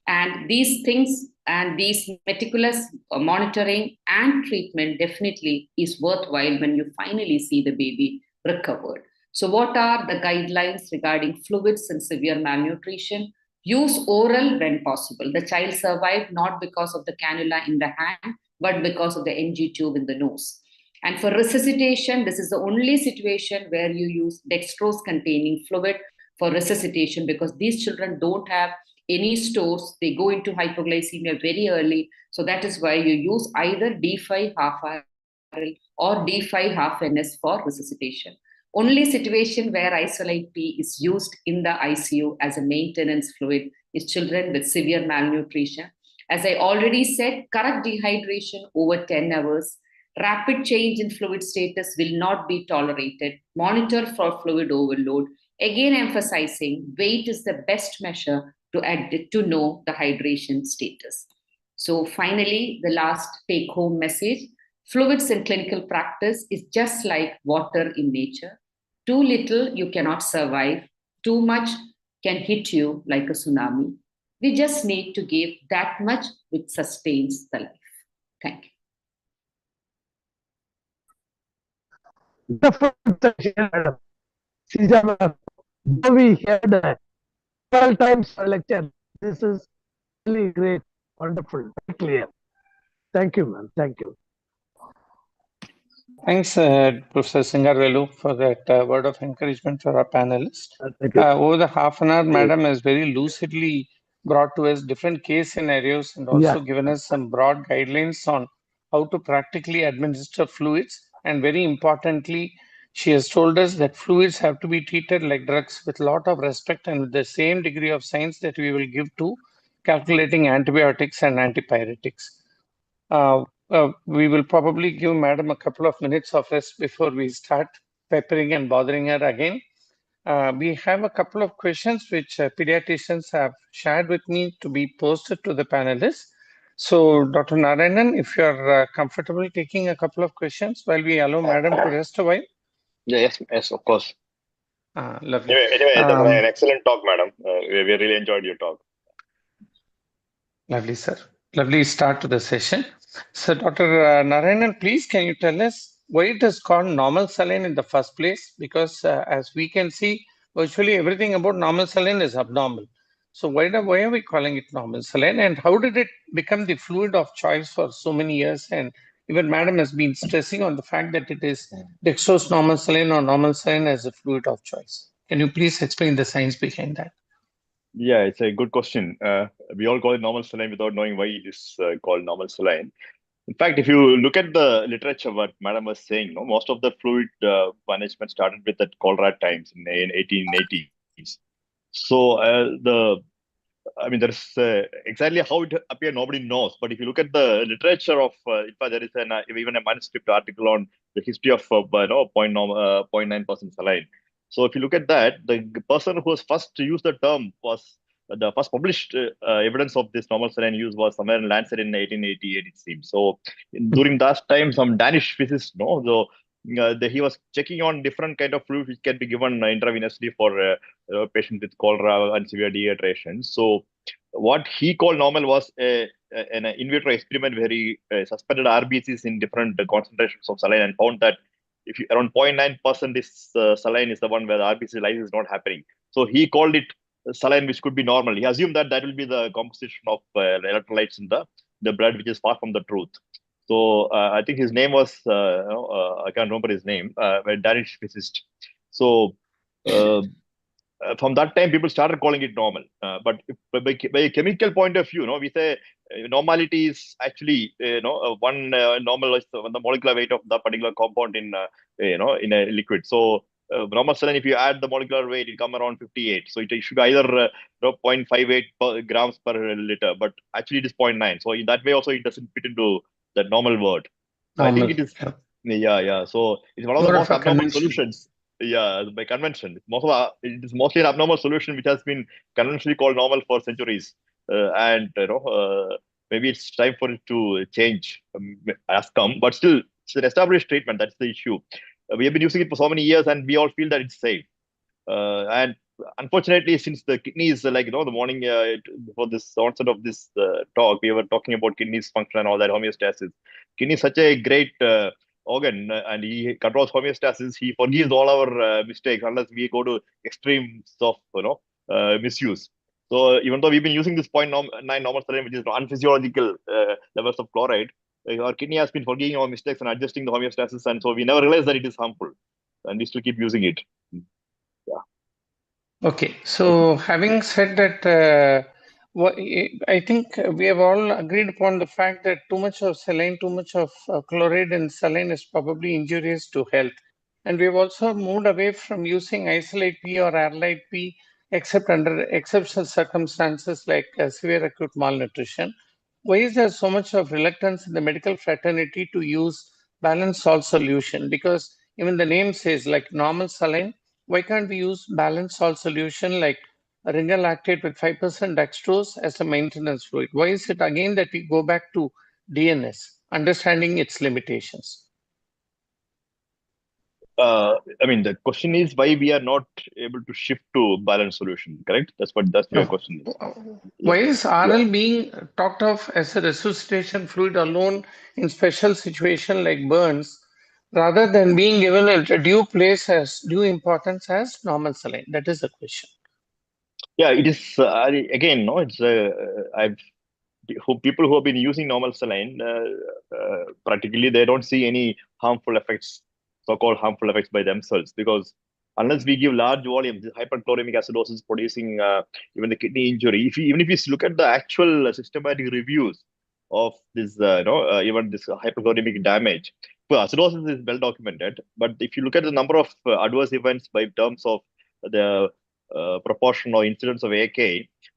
And these things and these meticulous monitoring and treatment definitely is worthwhile when you finally see the baby recovered. So what are the guidelines regarding fluids and severe malnutrition? Use oral when possible. The child survived not because of the cannula in the hand, but because of the NG tube in the nose. And for resuscitation, this is the only situation where you use dextrose containing fluid for resuscitation, because these children don't have any stores. They go into hypoglycemia very early. So that is why you use either D5 half RL or D5 half NS for resuscitation. Only situation where Isolite P is used in the ICU as a maintenance fluid is children with severe malnutrition. As I already said, correct dehydration over 10 hours. Rapid change in fluid status will not be tolerated. Monitor for fluid overload. Again, emphasizing weight is the best measure to know the hydration status. So finally, the last take-home message: fluids in clinical practice is just like water in nature. Too little, you cannot survive. Too much can hit you like a tsunami. We just need to give that much which sustains the life. Thank you. Wonderful session, madam. Sija madam. Though we had 12 times a lecture, this is really great, wonderful, very clear. Thank you, ma'am. Thank you. Thanks, Professor Singarvelu, for that word of encouragement for our panelists. Thank you. Over the half an hour, Madam has very lucidly brought to us different case scenarios and also given us some broad guidelines on how to practically administer fluids. And very importantly, she has told us that fluids have to be treated like drugs with a lot of respect and with the same degree of science that we will give to calculating antibiotics and antipyretics. We will probably give Madam a couple of minutes of rest before we start peppering and bothering her again. We have a couple of questions which pediatricians have shared with me to be posted to the panelists. So, Dr. Narayanan, if you're comfortable taking a couple of questions while we allow Madam to rest a while. Yes, of course. Lovely. Anyway, that's an excellent talk, madam. We really enjoyed your talk. Lovely, sir. Lovely start to the session. So, Dr. Narayanan, please, can you tell us why it is called normal saline in the first place? Because as we can see, virtually everything about normal saline is abnormal. So, why are we calling it normal saline? And how did it become the fluid of choice for so many years? And even Madam has been stressing on the fact that it is dextrose normal saline or normal saline as a fluid of choice. Can you please explain the science behind that? Yeah, it's a good question. We all call it normal saline without knowing why it is called normal saline. In fact, if you look at the literature, what Madam was saying, no, most of the fluid management started with the cholera times in 1880s. So there's exactly how it appeared, nobody knows. But if you look at the literature of, in fact, there is even a manuscript article on the history of 0.9% saline. So if you look at that, the person who was first to use the term was the first published evidence of this normal saline use was somewhere in Lancet in 1888, it seems. So during that time, some Danish physicist, he was checking on different kind of fluid which can be given intravenously for patient with cholera and severe dehydration. So what he called normal was an in vitro experiment where he suspended RBCs in different concentrations of saline and found that if you, around 0.9% this saline is the one where the RBC lysis is not happening. So he called it saline, which could be normal. He assumed that that will be the composition of electrolytes in the blood, which is far from the truth. So I think his name was, I can't remember his name, a Danish physicist. So from that time, people started calling it normal. But by a chemical point of view, we say normality is actually, one normal is the molecular weight of the particular compound in a liquid. So normal saline, if you add the molecular weight, it come around 58. So it should be either 0.58 grams per liter, but actually it is 0.9. So in that way also, it doesn't fit into the normal word. So I think it is, yeah. So it's one of the most abnormal solutions. Yeah, by convention. It is mostly an abnormal solution which has been conventionally called normal for centuries. Maybe it's time for it to change has come, but still, it's an established treatment. That's the issue. We have been using it for so many years and we all feel that it's safe. And unfortunately, since the kidneys, the morning before this onset of this talk, we were talking about kidneys function and all that, homeostasis. Kidney is such a great organ and he controls homeostasis. He forgives all our mistakes unless we go to extremes of misuse. So even though we've been using this 0.9 normal saline, which is unphysiological levels of chloride, our kidney has been forgiving our mistakes and adjusting the homeostasis, and so we never realize that it is harmful, and we still keep using it. Okay, so having said that, I think we have all agreed upon the fact that too much of saline, too much of chloride in saline is probably injurious to health. And we've also moved away from using isolate P or airlight P, except under exceptional circumstances like severe acute malnutrition. Why is there so much of reluctance in the medical fraternity to use balanced salt solution? Because even the name says like normal saline, why can't we use balanced salt solution like ringer lactate with 5% dextrose as a maintenance fluid? Why is it again that we go back to DNS, understanding its limitations? The question is why we are not able to shift to balanced solution, correct? That's your question is. Why is RL being talked of as a resuscitation fluid alone in special situation like burns, rather than being given a due place as due importance as normal saline? That is the question. Yeah, it is again. No, it's people who have been using normal saline, practically they don't see any harmful effects, so-called harmful effects by themselves, because unless we give large volumes, hyperchloremic acidosis producing even the kidney injury. Even if you look at the actual systematic reviews of this, even this hyperchloremic damage, well, acidosis is well documented. But if you look at the number of adverse events by terms of the proportion or incidence of AK,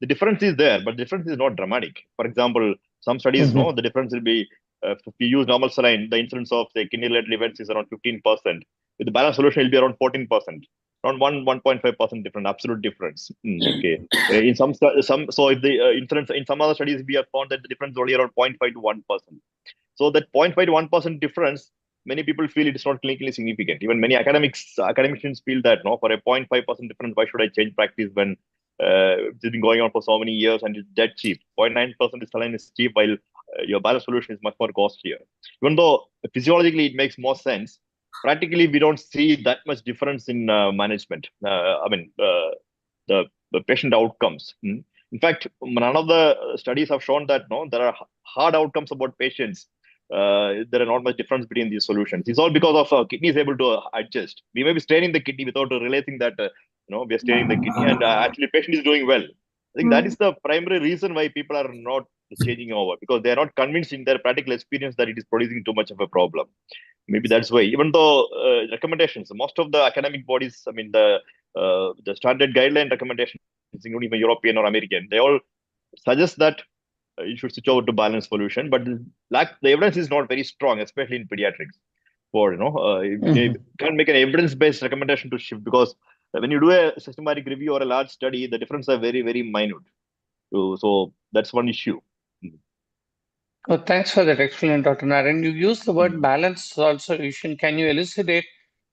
the difference is there, but the difference is not dramatic. For example, some studies know the difference will be if you use normal saline, the incidence of the kidney-related events is around 15%. With the balanced solution, it will be around 14%. Around 1.5% different, absolute difference. Okay. In some so if the incidence in some other studies, we have found that the difference is only around 0.5 to 1%. So that 0.5 to 1% difference, many people feel it is not clinically significant. Even many academicians feel that, no, for a 0.5% difference, why should I change practice when it's been going on for so many years and it's dead cheap? 0.9% saline is cheap, while your balanced solution is much more costlier. Even though physiologically it makes more sense, practically we don't see that much difference in management. The patient outcomes. In fact, none of the studies have shown that there are hard outcomes about patients. There are not much difference between these solutions. It's all because of kidney is able to adjust. We may be straining the kidney without realizing that we are straining the kidney, and actually patient is doing well. I think that is the primary reason why people are not changing over, because they are not convinced in their practical experience that it is producing too much of a problem. Maybe that's why. Even though recommendations, most of the academic bodies, the standard guideline recommendations, including European or American, they all suggest that you should switch over to balanced solution, but the evidence is not very strong, especially in pediatrics. For you can't make an evidence-based recommendation to shift, because when you do a systematic review or a large study, the differences are very, very minute. So that's one issue. Well, thanks for that explanation, Dr. Narayan. You used the word balanced salt solution. Can you elucidate?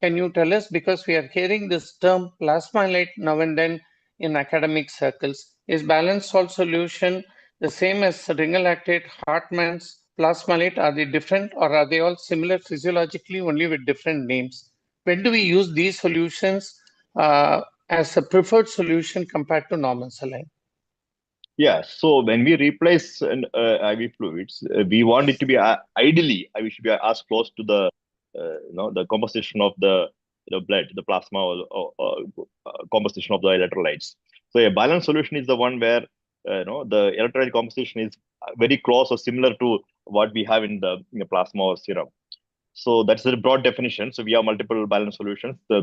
Can you tell us, because we are hearing this term plasmalate now and then in academic circles, is balanced salt solution the same as ringal lactate, Hartmann's, plasmalate? Are they different, or are they all similar physiologically, only with different names? When do we use these solutions as a preferred solution compared to normal saline? Yeah, so when we replace IV fluids, we want it to be ideally, we should be as close to the the composition of the blood, the plasma, or composition of the electrolytes. So a balanced solution is the one where the electrolyte composition is very close or similar to what we have in the plasma or serum. So that's the broad definition. So we have multiple balanced solutions. The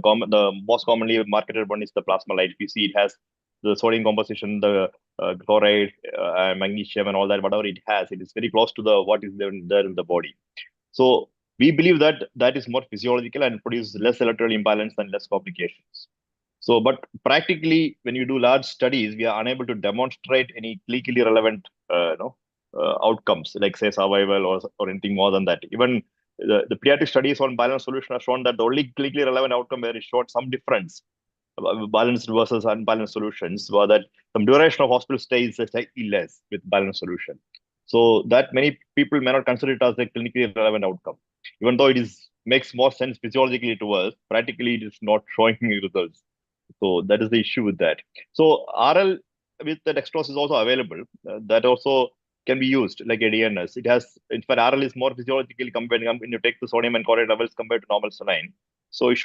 most commonly marketed one is the Plasmalite. If you see, it has the sodium composition, the chloride, magnesium, and all that. Whatever it has, it is very close to what is there in the body. So we believe that that is more physiological and produces less electrolyte imbalance and less complications. So, but practically, when you do large studies, we are unable to demonstrate any clinically relevant outcomes, like say survival or anything more than that. Even the pediatric studies on balanced solution have shown that the only clinically relevant outcome where it showed some difference, balanced versus unbalanced solutions, was that some duration of hospital stay is slightly less with balanced solution. So that many people may not consider it as a clinically relevant outcome, even though it makes more sense physiologically to us. Practically, it is not showing results. So that is the issue with that. So RL with the dextrose is also available. That also can be used like a DNS. It has, in fact, RL is more physiologically compared when you take the sodium and chloride levels compared to normal saline. So it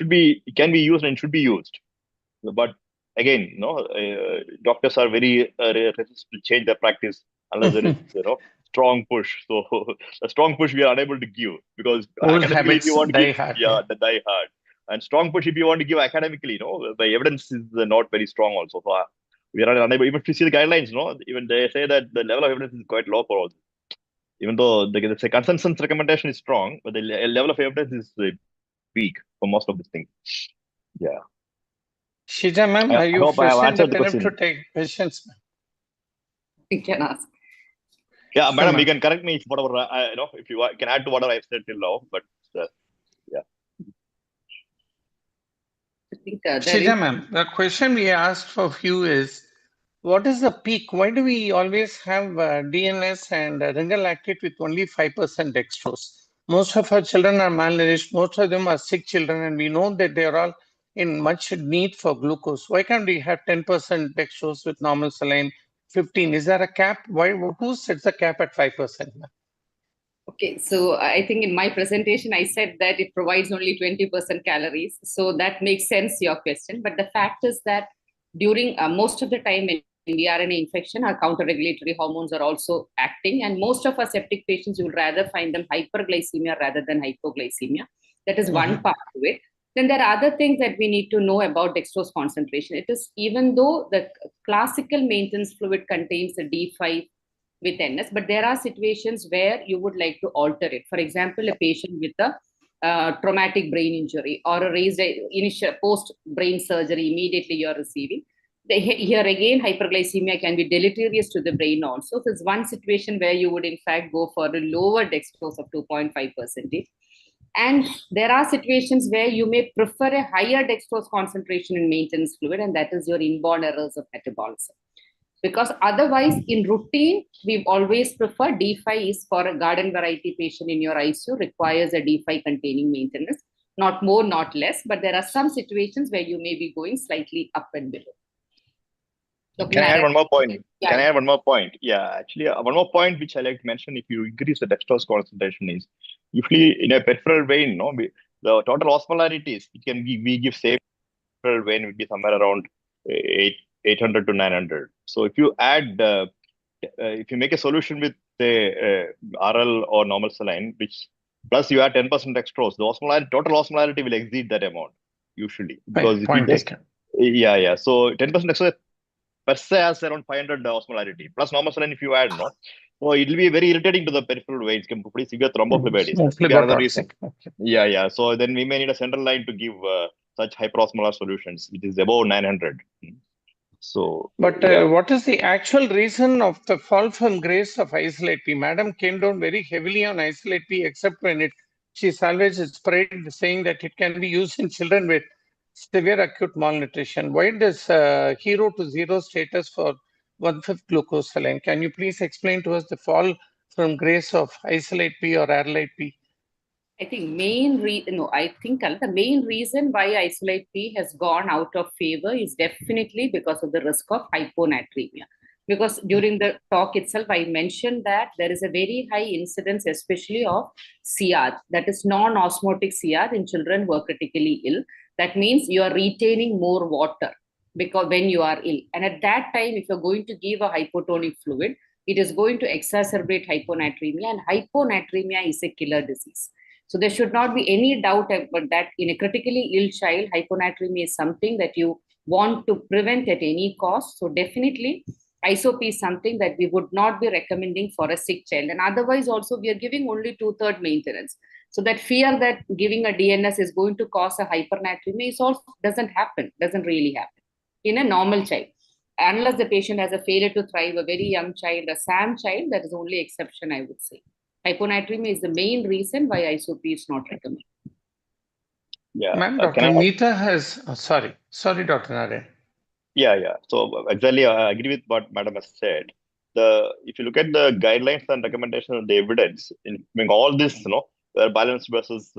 can be used and should be used. But again, doctors are very resistant to change their practice unless there is strong push. So a strong push we are unable to give, because old academically if you want to die give, hard. the die hard. And strong push if you want to give academically, the evidence is not very strong also. So we are unable, even to see the guidelines, even they say that the level of evidence is quite low for all this. Even though the consensus recommendation is strong, but the level of evidence is weak for most of these things. Yeah. Shija ma'am, are you hope I have answered the enough question. to take questions? You can ask. Yeah, madam, you can correct me if whatever if you can add to whatever I've said till now. But yeah. I think Shija ma'am, the question we asked for you is, what is the peak? Why do we always have DNS and ringal lactate with only 5% dextrose? Most of our children are malnourished. Most of them are sick children, and we know that they are all in much need for glucose. Why can't we have 10% dextrose with normal saline, 15? Is there a cap? Why? Who sets the cap at 5%? Okay, so I think in my presentation, I said that it provides only 20% calories. So that makes sense, your question. But the fact is that during most of the time in RNA infection, our counter-regulatory hormones are also acting. And most of our septic patients, you would rather find them hyperglycemia rather than hypoglycemia. That is one part of it. Then there are other things that we need to know about dextrose concentration. It is, even though the classical maintenance fluid contains a D5 with NS, but there are situations where you would like to alter it. For example, a patient with a traumatic brain injury or a raised initial post-brain surgery immediately you're receiving. Here again, hyperglycemia can be deleterious to the brain also. There's one situation where you would in fact go for a lower dextrose of 2.5%. And there are situations where you may prefer a higher dextrose concentration in maintenance fluid, and that is your inborn errors of metabolism. Because otherwise, in routine, we always prefer D5 is for a garden variety patient in your ICU requires a D5 containing maintenance, not more, not less. But there are some situations where you may be going slightly up and below. Can I add one more point? Yeah. Can I add one more point? Yeah, actually, one more point which I like to mention, if you increase the dextrose concentration, is usually in a peripheral vein, the total osmolarities, we give safe peripheral vein would be somewhere around 800 to 900. So if you add, if you make a solution with the RL or normal saline, which plus you add 10% dextrose, the total osmolarity will exceed that amount usually. Because if you just, yeah. So 10% dextrose per se has around 500 osmolarity. Plus normal saline if you add, so it will be very irritating to the peripheral veins, can pretty severe thrombophlebitis. That's another reason. Yeah. So then we may need a central line to give such hyperosmolar solutions, which is above 900. So, but what is the actual reason of the fall from grace of isolate P? Madam came down very heavily on isolate P, except when she salvaged its pride, saying that it can be used in children with severe acute malnutrition. Why does hero to zero status for 1/5 glucose saline? Can you please explain to us the fall from grace of isolate P or arylate P? I think the main reason why isolate P has gone out of favor is definitely because of the risk of hyponatremia. Because during the talk itself, I mentioned that there is a very high incidence, especially of CR, that is non-osmotic CR in children who are critically ill. That means you are retaining more water because when you are ill. And at that time, if you're going to give a hypotonic fluid, it is going to exacerbate hyponatremia, and hyponatremia is a killer disease. So there should not be any doubt about that in a critically ill child, hyponatremia is something that you want to prevent at any cost. So definitely, ISOP is something that we would not be recommending for a sick child. And otherwise also, we are giving only 2/3 maintenance. So that fear that giving a DNS is going to cause a hypernatremia doesn't really happen in a normal child. Unless the patient has a failure to thrive, a very young child, a SAM child, that is only exception, I would say. Hyponatremia is the main reason why ISOP is not recommended. Yeah. Ma'am, Dr. Neeta has, sorry, Dr. Narayan. Yeah. So exactly, I agree with what Madam has said. If you look at the guidelines and recommendations, the evidence, in all this, balanced versus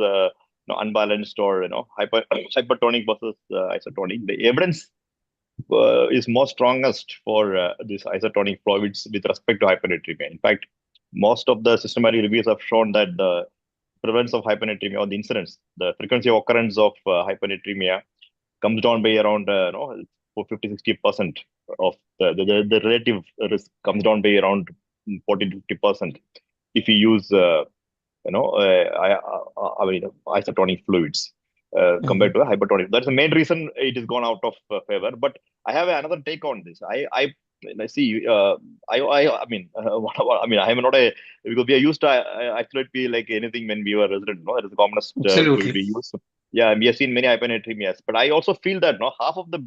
unbalanced, or hypertonic versus isotonic, the evidence is more strongest for these isotonic fluids with respect to hyponatremia. In fact, most of the systematic reviews have shown that the prevalence of hyponatremia, or the incidence, the frequency of occurrence of hyponatremia comes down by around 50-60% of the relative risk comes down by around 40-50% if you use isotonic fluids compared to a hypertonic. That's the main reason it has gone out of favor. But I have another take on this. I see. I mean, I am not because we are used to isolate P like anything when we were resident. It is the commonest fluid we use. Yeah, we have seen many hyponatremias. But I also feel that half of the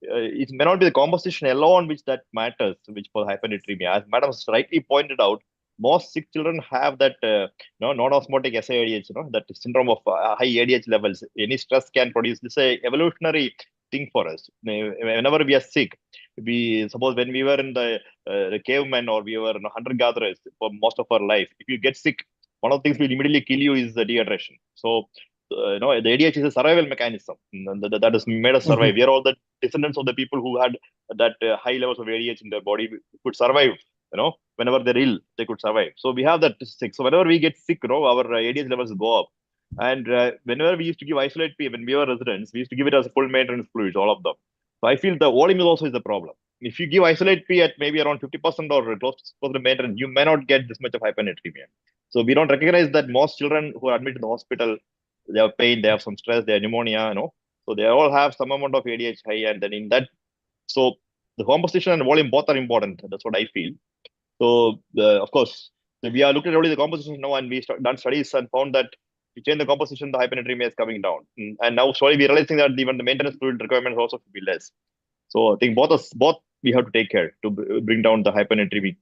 it may not be the composition alone which that matters, which for hyponatremia. As Madam rightly pointed out, most sick children have that non-osmotic SIADH, that syndrome of high ADH levels. Any stress can produce this. Is a evolutionary thing for us. Whenever we are sick, suppose when we were in the cavemen, or we were hunter-gatherers for most of our life, if you get sick, one of the things will immediately kill you is the dehydration. So the ADH is a survival mechanism that has made us survive. We are all the descendants of the people who had that high levels of ADH in their body could survive. Whenever they're ill, they could survive. So we have that sick. So whenever we get sick, our ADH levels go up. And whenever we used to give isolate P, when we were residents, we used to give it as a full maintenance fluids, all of them. So I feel the volume is also the problem. If you give isolate P at maybe around 50% or close to maintenance, you may not get this much of hypernatremia. So we don't recognize that most children who are admitted in the hospital, they have pain, they have some stress, they have pneumonia, So they all have some amount of ADH high, and then in that, so the composition and volume both are important. That's what I feel. So of course, we are looking at only the composition now, and we done studies and found that if you change the composition, the hypernatremia is coming down. And now slowly we're realizing that even the maintenance fluid requirements also should be less. So I think both we have to take care to bring down the hypernatremic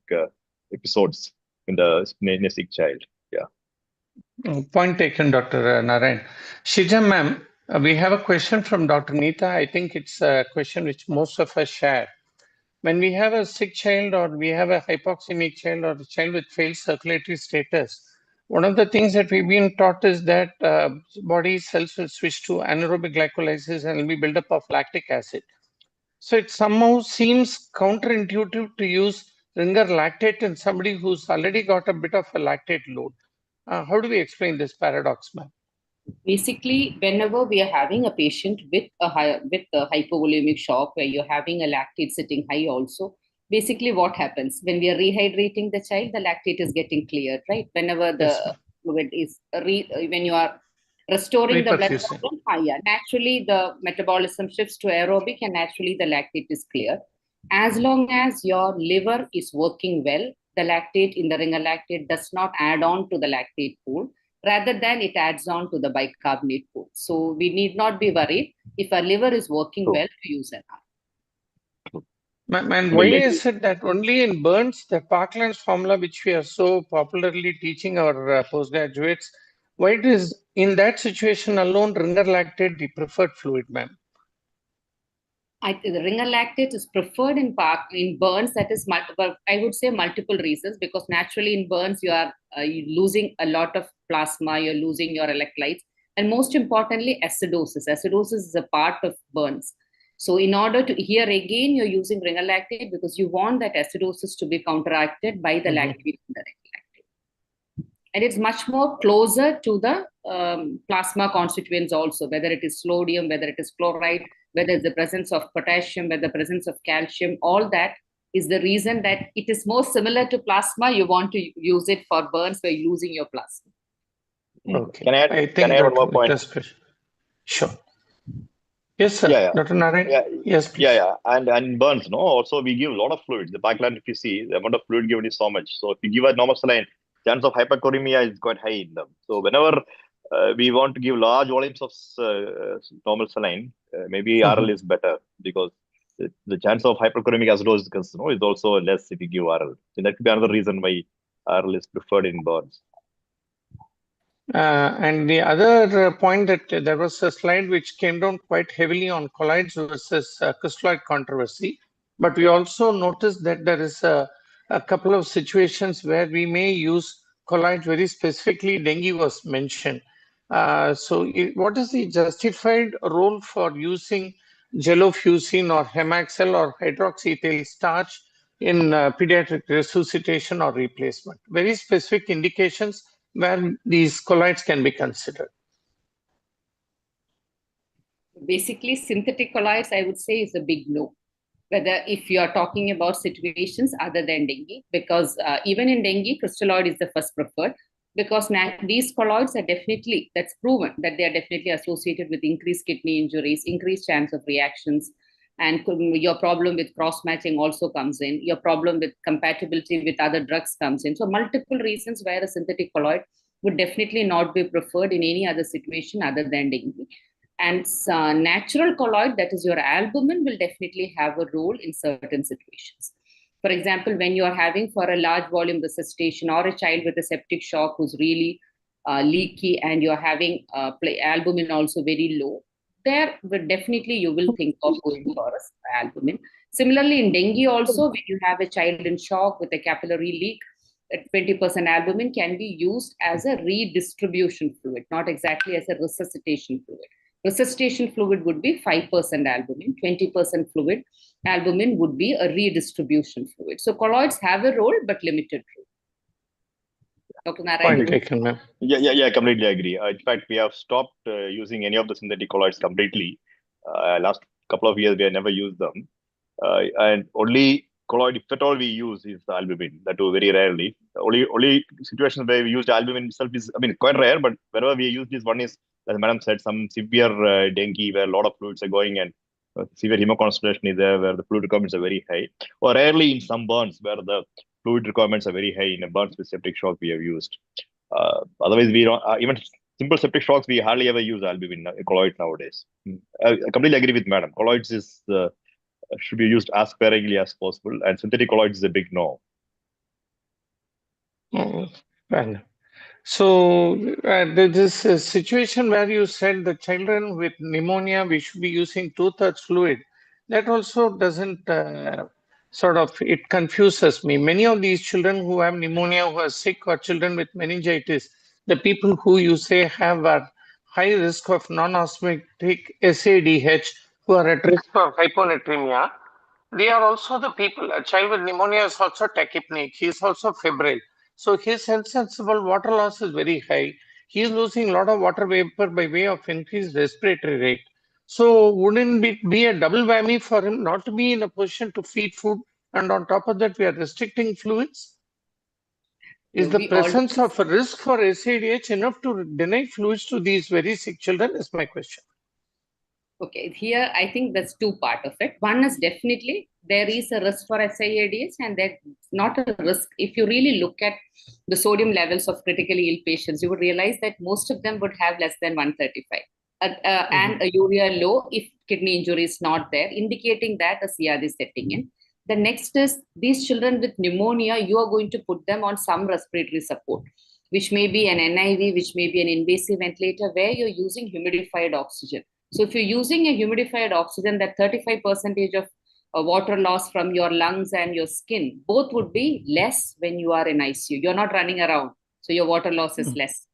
episodes in a sick child. Yeah. Point taken, Dr. Narayan. Shija ma'am, we have a question from Dr. Neeta. I think it's a question which most of us share. When we have a sick child, or we have a hypoxemic child, or a child with failed circulatory status, one of the things that we've been taught is that body cells will switch to anaerobic glycolysis and will be built up of lactic acid. So it somehow seems counterintuitive to use ringer lactate in somebody who's already got a bit of a lactate load. How do we explain this paradox, ma'am? Basically, whenever we are having a patient with a hypovolemic shock, where you're having a lactate sitting high also, basically what happens when we are rehydrating the child, the lactate is getting cleared, right? Whenever the fluid is when you are restoring the blood volume higher, naturally the metabolism shifts to aerobic, and naturally the lactate is cleared. As long as your liver is working well, the lactate in the ringer lactate does not add on to the lactate pool. Rather than it adds on to the bicarbonate pool. So we need not be worried if our liver is working well to use NR. And why is it that only in burns, the Parkland's formula, which we are so popularly teaching our postgraduates, why it is in that situation alone ringer lactate the preferred fluid, ma'am? The ringer lactate is preferred in burns. That is multiple. I would say multiple reasons, because naturally in burns you are losing a lot of plasma, you're losing your electrolytes, and most importantly acidosis. Acidosis is a part of burns. So in order to, here again you're using ringer lactate because you want that acidosis to be counteracted by the lactate in the ringer lactate. And it's much more closer to the plasma constituents also, whether it is sodium, whether it is chloride, whether it's the presence of potassium, whether the presence of calcium, all that is the reason that it is more similar to plasma. You want to use it for burns where you're losing your plasma. Okay. Can I add one more point? Sure. Yes, sir. Yeah. Dr. Narayan? Yeah. Yes, please. Yeah. And burns, also we give a lot of fluids. The Parkland, if you see, the amount of fluid given is so much. So if you give a normal saline, chance of hyperkalemia is quite high in them. So whenever we want to give large volumes of normal saline, maybe RL is better, because the chance of hyperkalemic acidosis is also less if you give RL. So that could be another reason why RL is preferred in burns. And the other point, that there was a slide which came down quite heavily on colloids versus crystalloid controversy. But we also noticed that there is a couple of situations where we may use colloids very specifically. Dengue was mentioned. So what is the justified role for using gelofuscin or hemaxel or hydroxyethyl starch in pediatric resuscitation or replacement? Very specific indications where these colloids can be considered. Basically, synthetic colloids, I would say, is a big no. Whether if you are talking about situations other than dengue, because even in dengue, crystalloid is the first preferred, because these colloids are definitely, that's proven that they are definitely associated with increased kidney injuries, increased chance of reactions, and your problem with cross-matching also comes in, your problem with compatibility with other drugs comes in. So multiple reasons where a synthetic colloid would definitely not be preferred in any other situation other than dengue. And natural colloid, that is your albumin, will definitely have a role in certain situations. For example, when you are having for a large volume resuscitation or a child with a septic shock who's really leaky and you're having albumin also very low, there definitely you will think of going for albumin. Similarly, in dengue also, when you have a child in shock with a capillary leak, 20% albumin can be used as a redistribution fluid, not exactly as a resuscitation fluid. Resuscitation fluid would be 5% albumin, 20% fluid. Albumin would be a redistribution fluid. So colloids have a role, but limited role. Dr. Narayan? Point taken, ma'am. Yeah, completely agree. In fact, we have stopped using any of the synthetic colloids completely. Last couple of years, we have never used them. And only colloid, if at all we use, is the albumin. That too very rarely. Only situations where we use albumin itself is, I mean, quite rare. But whenever we use this, one is, as Madam said, some severe dengue where a lot of fluids are going, and severe hemoconcentration is there where the fluid requirements are very high. Or rarely in some burns where the fluid requirements are very high. In a burns with septic shock, we have used. Otherwise, we don't even simple septic shocks. We hardly ever use albumin colloids nowadays. I completely agree with Madam. Colloids is should be used as sparingly as possible, and synthetic colloids is a big no. Well, so there's this situation where you said the children with pneumonia, we should be using 2/3 fluid. That also doesn't it confuses me. Many of these children who have pneumonia, who are sick, or children with meningitis, the people who you say have a high risk of non-osmotic SADH, who are at risk of hyponatremia, they are also the people. A child with pneumonia is also tachypneic. He is also febrile. So his insensible water loss is very high. He is losing a lot of water vapor by way of increased respiratory rate. So wouldn't it be a double whammy for him not to be in a position to feed food? And on top of that, we are restricting fluids? Is the presence of a risk for SADH enough to deny fluids to these very sick children is my question. Okay, here I think that's two parts of it. One is definitely there is a risk for SIADs, and that's not a risk. If you really look at the sodium levels of critically ill patients, you would realize that most of them would have less than 135 and a urea low if kidney injury is not there, indicating that a CRD is setting in. The next is these children with pneumonia, you are going to put them on some respiratory support, which may be an NIV, which may be an invasive ventilator, where you're using humidified oxygen. So if you're using a humidified oxygen, that 35% of water loss from your lungs and your skin, both would be less when you are in ICU. You're not running around, so your water loss is less.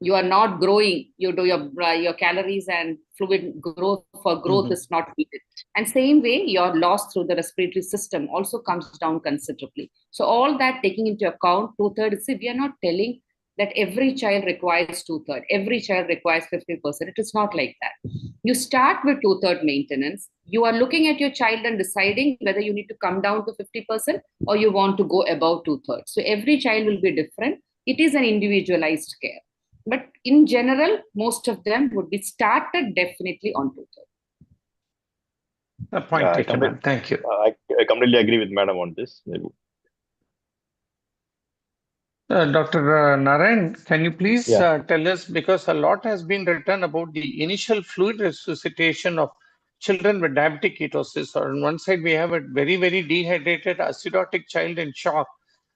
You are not growing. You do your calories and fluid growth for growth is not needed. And same way, your loss through the respiratory system also comes down considerably. So all that taking into account, 2/3, we are not telling that every child requires 2/3, every child requires 50%. It is not like that. You start with 2/3 maintenance. You are looking at your child and deciding whether you need to come down to 50% or you want to go above 2/3. So every child will be different. It is an individualized care. But in general, most of them would be started definitely on 2/3. A point taken, man. Thank you. I completely agree with Madam on this. Dr. Narayan, can you please tell us, because a lot has been written about the initial fluid resuscitation of children with diabetic ketosis. On one side, we have a very, very dehydrated acidotic child in shock,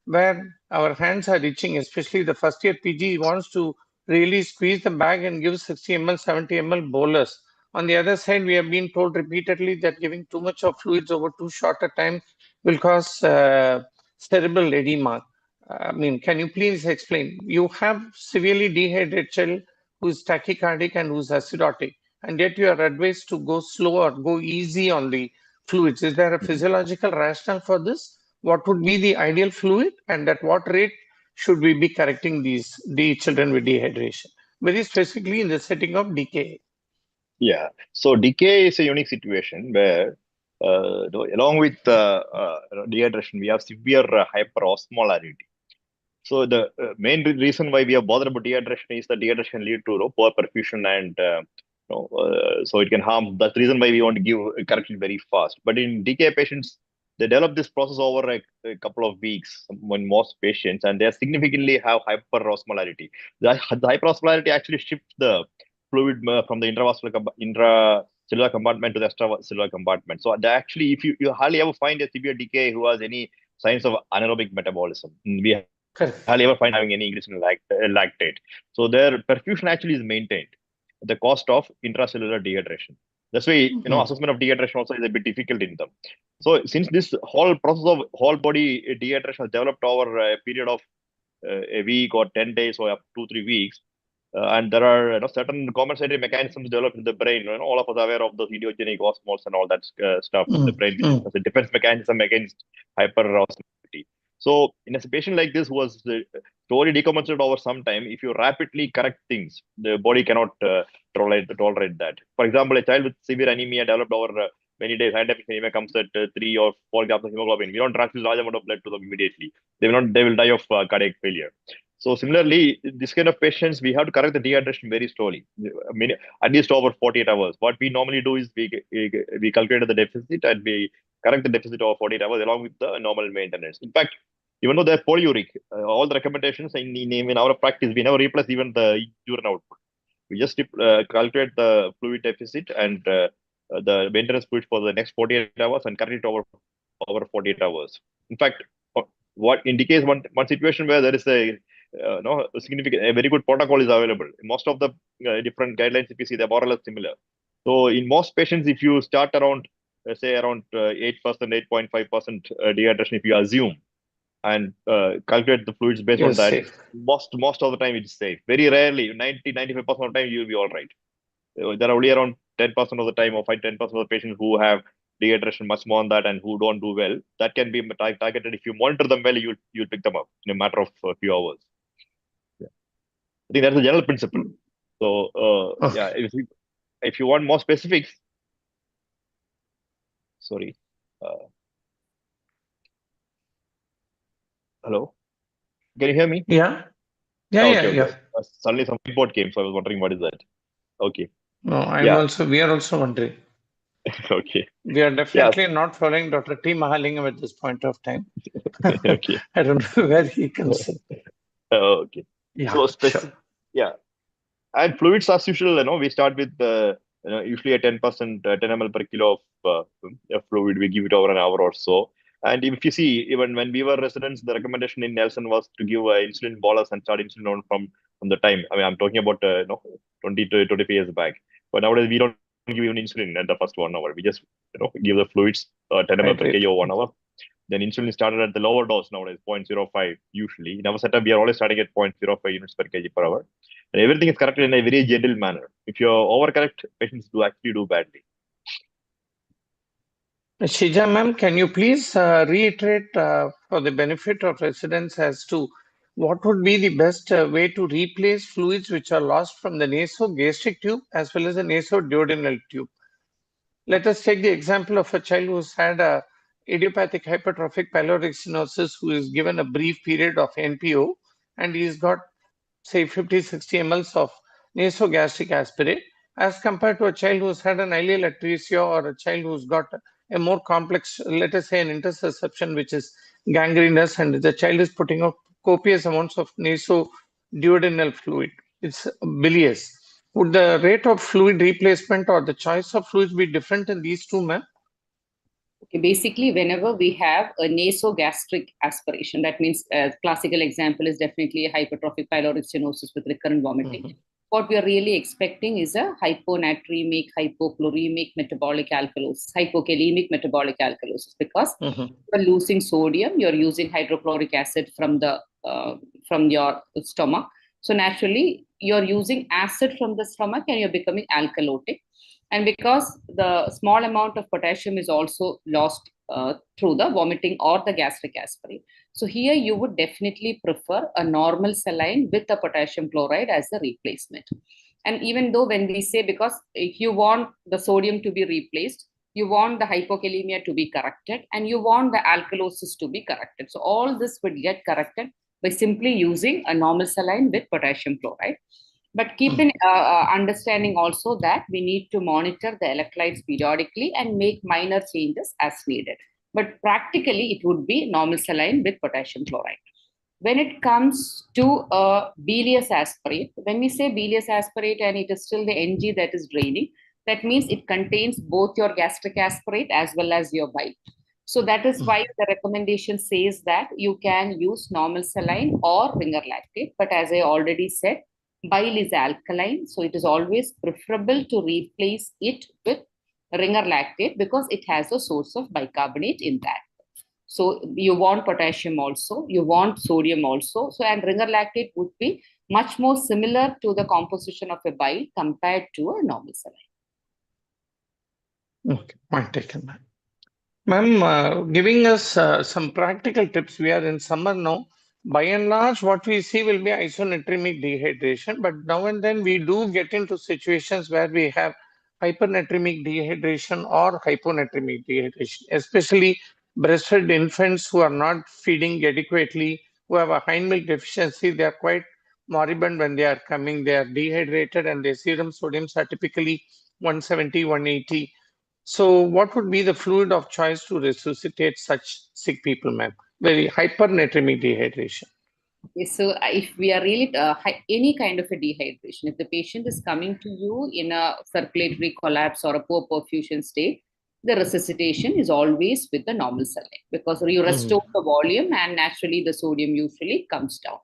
where our hands are itching, especially the first year PG wants to really squeeze the bag and give 60 ml, 70 ml bolus. On the other side, we have been told repeatedly that giving too much of fluids over too short a time will cause cerebral edema. I mean, can you please explain? You have severely dehydrated child who is tachycardic and who is acidotic, and yet you are advised to go slow or go easy on the fluids. Is there a physiological rationale for this? What would be the ideal fluid, and at what rate should we be correcting the children with dehydration? Very specifically in the setting of DKA. Yeah, so DKA is a unique situation where, along with dehydration, we have severe hyperosmolarity. So the main reason why we are bothered about dehydration is that dehydration can lead to poor perfusion, and so it can harm. That's the reason why we want to give correction very fast. But in DKA patients, they develop this process over a couple of weeks in most patients, and they significantly have hyperosmolarity. The hyperosmolarity actually shifts the fluid from the intracellular compartment to the extracellular compartment. So actually, if you hardly ever find a severe DKA who has any signs of anaerobic metabolism. We hardly ever find having any increase in lactate. So their perfusion actually is maintained at the cost of intracellular dehydration. That's why assessment of dehydration also is a bit difficult in them. So since this whole process of whole body dehydration has developed over a period of a week or 10 days or up to 2-3 weeks, And there are certain compensatory mechanisms developed in the brain. All of us are aware of the idiogenic osmoles and all that stuff in the brain, which is a defense mechanism against hyperosmolality. So in a patient like this who was slowly decompensated over some time, if you rapidly correct things, the body cannot tolerate that. For example, a child with severe anemia developed over many days, high-depth anemia comes at 3 or 4 grams of hemoglobin. We don't transfuse large amount of blood to them immediately. They will die of cardiac failure. So similarly, this kind of patients, we have to correct the dehydration very slowly, at least over 48 hours. What we normally do is we calculate the deficit and we correct the deficit over 48 hours along with the normal maintenance. In fact, even though they're polyuric, all the recommendations in our practice, we never replace even the urine output. We just calculate the fluid deficit and the maintenance fluid for the next 48 hours and correct it over 48 hours. In fact, what indicates one situation where there is a very good protocol is available. Most of the different guidelines, if you see, they're more or less similar. So in most patients, if you start around, say around 8%, 8.5% dehydration, if you assume, and calculate the fluids based on that, most of the time it's safe. Very rarely, 90-95% of the time, you'll be all right. There are only around 10% of the time or 5-10% of the patients who have dehydration much more than that and who don't do well. That can be targeted. If you monitor them well, you'll pick them up in a matter of a few hours. Yeah. I think that's the general principle. So yeah, if you want more specifics, sorry. Hello, can you hear me? Yeah. Okay. Suddenly some report came, so I was wondering what is that. Okay. No, we are also wondering. Okay. We are definitely not following Dr. T. Mahalingam at this point of time. Okay. I don't know where he comes in. Okay. Yeah, so sure. Yeah. And fluids as usual, we start with usually a 10%, 10 ml per kilo of fluid. We give it over an hour or so. And if you see, even when we were residents, the recommendation in Nelson was to give insulin bolus and start insulin on from the time. I mean, I'm talking about 20 to 25 years back. But nowadays, we don't give even insulin at the first 1 hour. We just give the fluids 10 ml per kg over 1 hour. Then insulin started at the lower dose nowadays, 0.05 usually. In our setup, we are always starting at 0.05 units per kg per hour. And everything is corrected in a very gentle manner. If you overcorrect, patients actually do badly. Shija ma'am, can you please reiterate for the benefit of residents as to what would be the best way to replace fluids which are lost from the nasogastric tube as well as the nasoduodenal tube? Let us take the example of a child who's had a idiopathic hypertrophic pyloric stenosis who is given a brief period of NPO and he's got say 50-60 ml of nasogastric aspirate as compared to a child who's had an ileal atresia or a child who's got a more complex, let us say an intersusception which is gangrenous and the child is putting out copious amounts of nasoduodenal fluid. It's bilious. Would the rate of fluid replacement or the choice of fluids be different in these two, ma'am? Okay, basically, whenever we have a nasogastric aspiration, that means a classical example is definitely a hypertrophic pyloric stenosis with recurrent vomiting. Mm-hmm. What we are really expecting is a hyponatremic, hypochloremic metabolic alkalosis, hypokalemic metabolic alkalosis, because you're losing sodium, you're using hydrochloric acid from your stomach. So naturally, you're using acid from the stomach and you're becoming alkalotic. And because the small amount of potassium is also lost through the vomiting or the gastric aspirate. So here you would definitely prefer a normal saline with the potassium chloride as the replacement. And even though when we say, because if you want the sodium to be replaced, you want the hypokalemia to be corrected, and you want the alkalosis to be corrected. So all this would get corrected by simply using a normal saline with potassium chloride. But keep in understanding also that we need to monitor the electrolytes periodically and make minor changes as needed. But practically, it would be normal saline with potassium chloride. When it comes to bilious aspirate, when we say bilious aspirate and it is still the NG that is draining, that means it contains both your gastric aspirate as well as your bile. So that is why the recommendation says that you can use normal saline or ringer lactate. But as I already said, bile is alkaline, so it is always preferable to replace it with ringer lactate because it has a source of bicarbonate in that. So you want potassium also, you want sodium also. So and ringer lactate would be much more similar to the composition of a bile compared to a normal saline. Okay, point taken, ma'am. Ma'am, giving us some practical tips. We are in summer now. By and large, what we see will be isonatremic dehydration, but now and then we do get into situations where we have hypernatremic dehydration or hyponatremic dehydration, especially breastfed infants who are not feeding adequately, who have a hind milk deficiency. They are quite moribund when they are coming. They are dehydrated and their serum sodiums are typically 170, 180. So what would be the fluid of choice to resuscitate such sick people, ma'am? Very hypernatremic dehydration. Okay, so if we are really any kind of a dehydration, if the patient is coming to you in a circulatory collapse or a poor perfusion state, the resuscitation is always with the normal saline because you restore the volume and naturally the sodium usually comes down.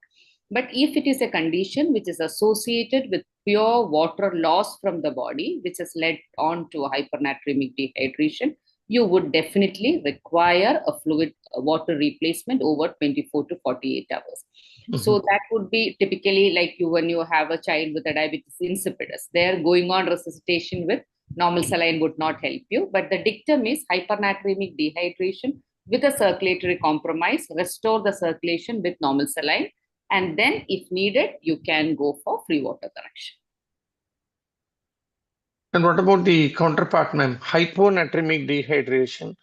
But if it is a condition which is associated with pure water loss from the body, which has led on to hypernatremic dehydration, you would definitely require a fluid water replacement over 24 to 48 hours. So that would be typically like when you have a child with a diabetes insipidus. They're going on resuscitation with normal saline would not help you. But the dictum is hypernatremic dehydration with a circulatory compromise, restore the circulation with normal saline. And then if needed, you can go for free water correction. And what about the counterpart, ma'am? Hyponatremic dehydration.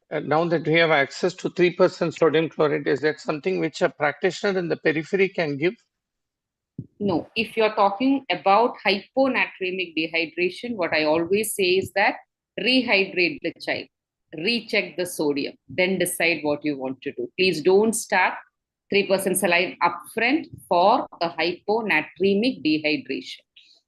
Now that we have access to 3% sodium chloride, is that something which a practitioner in the periphery can give? No, if you're talking about hyponatremic dehydration, what I always say is that rehydrate the child, recheck the sodium, then decide what you want to do. Please don't start 3% saline upfront for a hyponatremic dehydration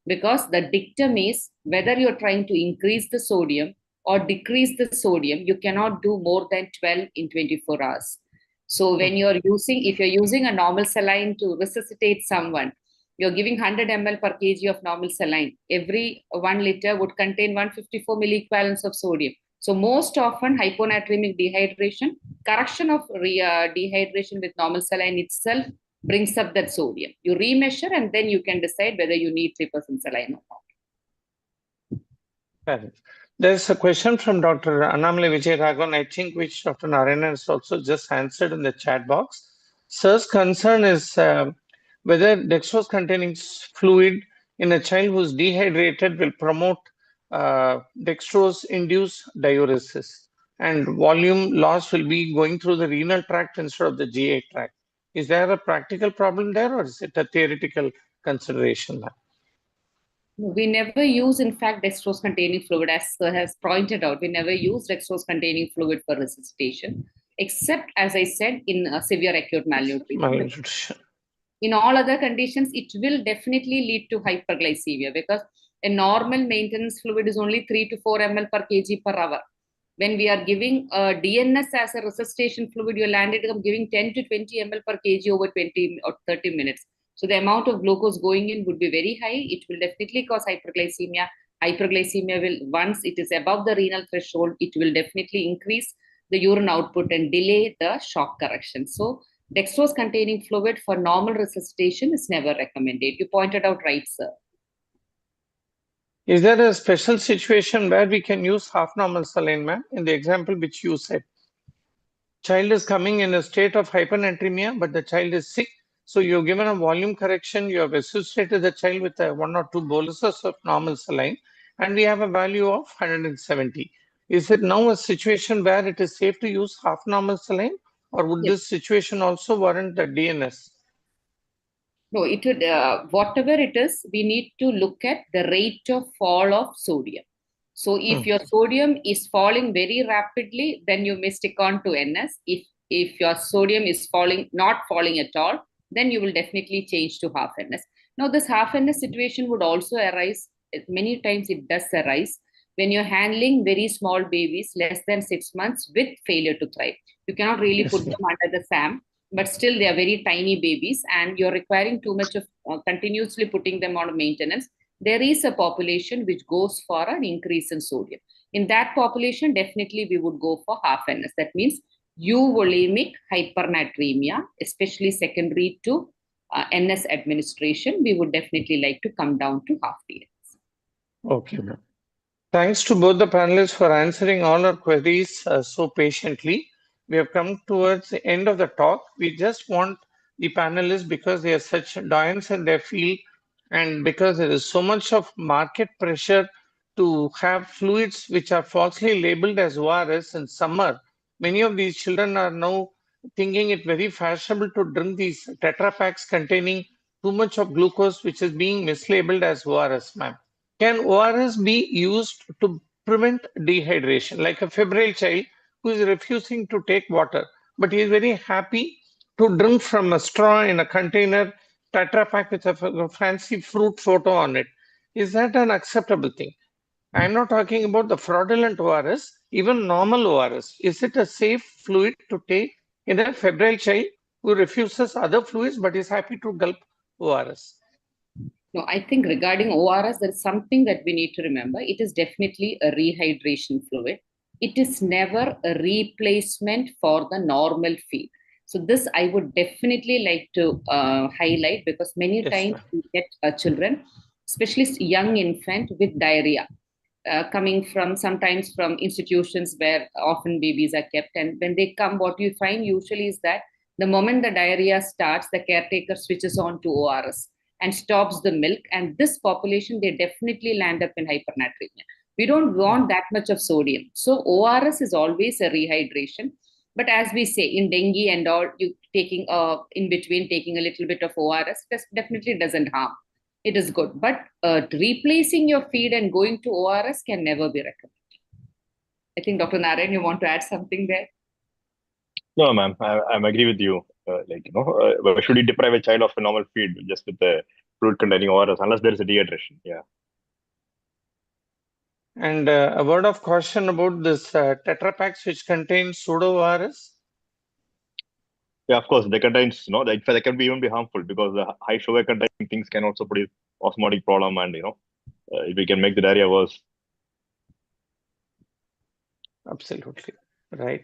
because the dictum is whether you're trying to increase the sodium or decrease the sodium, you cannot do more than 12 in 24 hours. So when if you're using a normal saline to resuscitate someone, you're giving 100 ml per kg of normal saline. Every 1 liter would contain 154 milliequivalents of sodium. So most often hyponatremic dehydration, correction of dehydration with normal saline itself brings up that sodium. You remeasure and then you can decide whether you need 3% saline or not. There's a question from Dr. Annamalai Vijayaraghavan, I think, which Dr. Narayana has also just answered in the chat box. Sir's concern is whether dextrose-containing fluid in a child who's dehydrated will promote dextrose-induced diuresis, and volume loss will be going through the renal tract instead of the GI tract. Is there a practical problem there, or is it a theoretical consideration? We never use, in fact, dextrose-containing fluid, as Sir has pointed out. We never use dextrose-containing fluid for resuscitation, except, as I said, in severe acute malnutrition. In all other conditions, it will definitely lead to hyperglycemia because a normal maintenance fluid is only 3 to 4 ml per kg per hour. When we are giving DNS as a resuscitation fluid, you're landed up giving 10 to 20 ml per kg over 20 or 30 minutes. So the amount of glucose going in would be very high. It will definitely cause hyperglycemia. Hyperglycemia will, once it is above the renal threshold, it will definitely increase the urine output and delay the shock correction. So dextrose-containing fluid for normal resuscitation is never recommended. You pointed out right, sir. Is there a special situation where we can use half normal saline, ma'am? In the example which you said, child is coming in a state of hypernatremia, but the child is sick. So you've given a volume correction. You have resuscitated the child with 1 or 2 boluses of normal saline, and we have a value of 170. Is it now a situation where it is safe to use half normal saline, or would this situation also warrant the DNS? No, it would, whatever it is, we need to look at the rate of fall of sodium. So if your sodium is falling very rapidly, then you may stick on to NS. If your sodium is not falling at all, then you will definitely change to half NS. Now, this half NS situation would also arise, many times it does arise, when you're handling very small babies, less than 6 months, with failure to thrive. You cannot really put them under the SAM, but still they are very tiny babies and you're requiring too much of continuously putting them on maintenance. There is a population which goes for an increase in sodium. In that population, definitely we would go for half NS. That means euvolemic hypernatremia, especially secondary to NS administration, we would definitely like to come down to half DNS. Okay, ma'am. Thanks to both the panelists for answering all our queries so patiently. We have come towards the end of the talk. We just want the panelists, because they are such giants in their field, and because there is so much of market pressure to have fluids which are falsely labeled as ORS in summer. Many of these children are now thinking it very fashionable to drink these Tetra packs containing too much of glucose, which is being mislabeled as ORS, ma'am. Can ORS be used to prevent dehydration, like a febrile child who is refusing to take water, but he is very happy to drink from a straw in a container, Tetra Pak with a fancy fruit photo on it? Is that an acceptable thing? I'm not talking about the fraudulent ORS, even normal ORS. Is it a safe fluid to take in a febrile child who refuses other fluids but is happy to gulp ORS? No, I think regarding ORS, there is something that we need to remember. It is definitely a rehydration fluid. It is never a replacement for the normal feed. So this I would definitely like to highlight, because many times we get children, especially young infant, with diarrhea. Coming from sometimes from institutions where often babies are kept, and when they come, what you find usually is that the moment the diarrhea starts, the caretaker switches on to ORS and stops the milk, and this population, they definitely land up in hypernatremia. We don't want that much of sodium, so ORS is always a rehydration. But as we say, in dengue and all, you taking in between taking a little bit of ORS definitely doesn't harm. It is good. But replacing your feed and going to ORS can never be recommended. I think Dr. Narayan, you want to add something there? No, ma'am, I'm agree with you. Why should you deprive a child of a normal feed just with the fluid containing ORS unless there is a dehydration? Yeah. And a word of caution about this Tetra packs which contain pseudo ORS. Yeah, of course, they contains, in fact, they can be even be harmful, because the high sugar containing things can also produce osmotic problem, and if we can make the diarrhea worse. Absolutely right.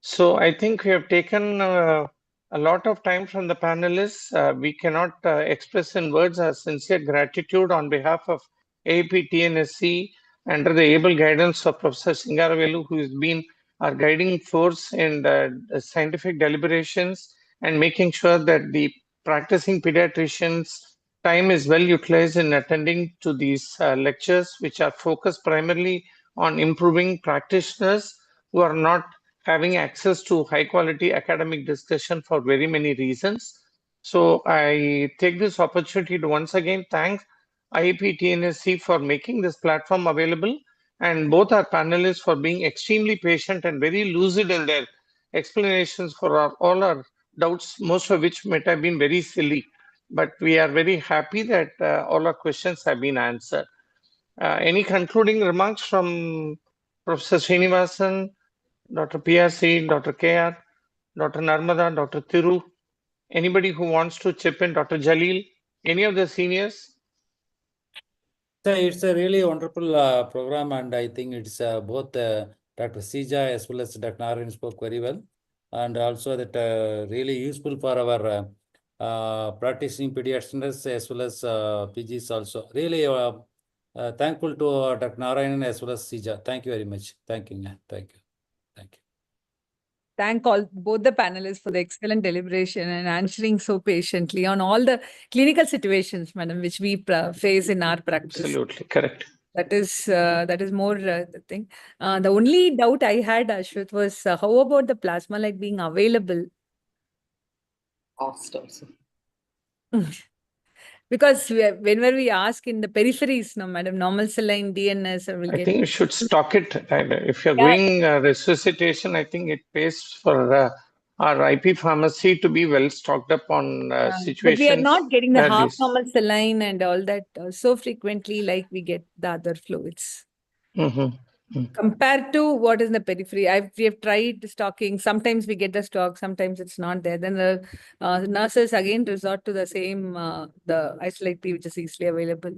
So I think we have taken a lot of time from the panelists. We cannot express in words our sincere gratitude on behalf of AAP TNSC under the able guidance of Professor Singaravelu, who has been our guiding force in the scientific deliberations and making sure that the practicing pediatricians' time is well utilized in attending to these lectures, which are focused primarily on improving practitioners who are not having access to high quality academic discussion for very many reasons. So I take this opportunity to once again thank IAP TNSC for making this platform available, and both our panelists for being extremely patient and very lucid in their explanations for all our doubts, most of which might have been very silly. But we are very happy that all our questions have been answered. Any concluding remarks from Professor Srinivasan, Dr. PRC, Dr. KR, Dr. Narmada, Dr. Thiru, anybody who wants to chip in, Dr. Jalil, any of the seniors? So it's a really wonderful program, and I think it's both Dr. Sija as well as Dr. Narayan spoke very well, and also that really useful for our practicing pediatricians as well as PGs also. Really thankful to Dr. Narayan as well as Sija. Thank you very much. Thank you. Thank you. Thank you. Thank both the panelists for the excellent deliberation and answering so patiently on all the clinical situations, madam, which we face in our practice. Absolutely correct. That is more the thing. The only doubt I had, Ashwat, was how about the plasma light being available? Cost also. Because whenever we ask in the peripheries, no, madam, normal saline DNS will I get. think you should stock it. If you're doing resuscitation, I think it pays for our IP pharmacy to be well stocked up on situations. But we are not getting the half these... normal saline and all that so frequently like we get the other fluids. Compared to what is in the periphery, we have tried stocking. Sometimes we get the stock, sometimes it's not there. Then the nurses again resort to the same, the isolate P, which is easily available.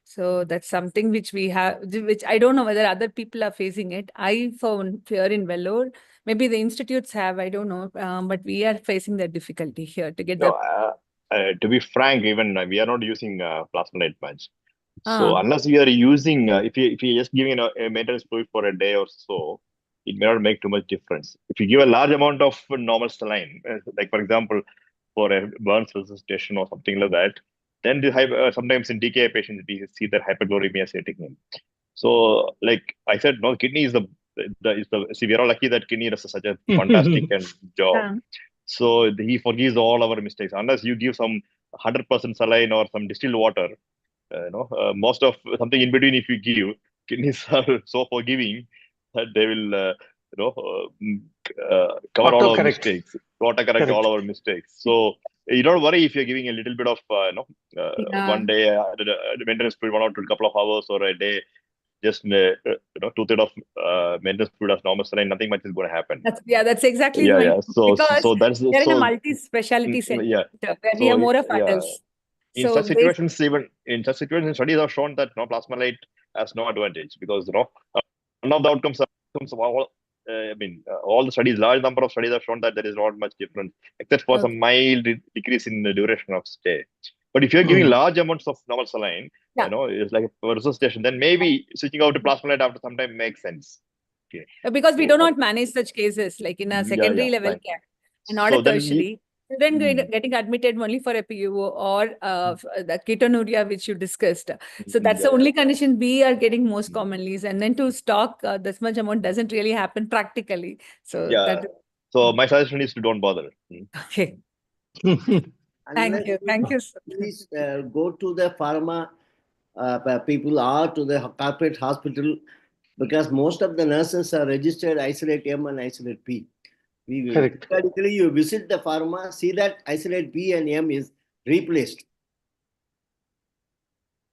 So that's something which we have, which I don't know whether other people are facing it. I found here in Vellore, maybe the institutes have, I don't know, but we are facing the difficulty here to get the. to be frank, even we are not using plasma much. So Ah. unless you are using, if you just giving a maintenance fluid for a day or so, it may not make too much difference. If you give a large amount of normal saline, like for example, for a burns resuscitation or something like that, then sometimes in DKA patients we see that hyperchloremia setting in. So, like I said, no, kidney is see, we are all lucky that kidney does such a fantastic job. Yeah. So he forgives all our mistakes. Unless you give some 100% saline or some distilled water, most of something in between, if you give, kidneys are so forgiving that they will, cover all our Autocorrect. mistakes, autocorrect all Correct. our mistakes. So you don't worry if you're giving a little bit of, Yeah. one day, maintenance fluid, 1 or 2 couple of hours or a day, just 2/3 of maintenance fluid as normal saline, nothing much is going to happen. That's exactly Yeah, my yeah. So because that's we are in a so multi-specialty center yeah. where we So have more of yeah. adults. In So such situations, even in such situations, studies have shown that plasma light has no advantage because none of the outcomes of all. All the studies, large number of studies have shown that there is not much difference, except for some mild decrease in the duration of stay. But if you're giving large amounts of normal saline, it's like a resuscitation, then maybe switching out to plasma light after some time makes sense. Okay. because we So, do not manage such cases like in a secondary level fine. care and not So a then tertiary. Then getting admitted only for a PUO or the ketonuria which you discussed. So that's the only condition we are getting most commonly. And then to stock this much amount doesn't really happen practically. So yeah. So my suggestion is to don't bother. Okay. Unless Thank you. Please go to the pharma people or to the corporate hospital, because most of the nurses are registered isolate M and isolate P. Correct. Periodically, you visit the pharma, see that isolate P and M is replaced.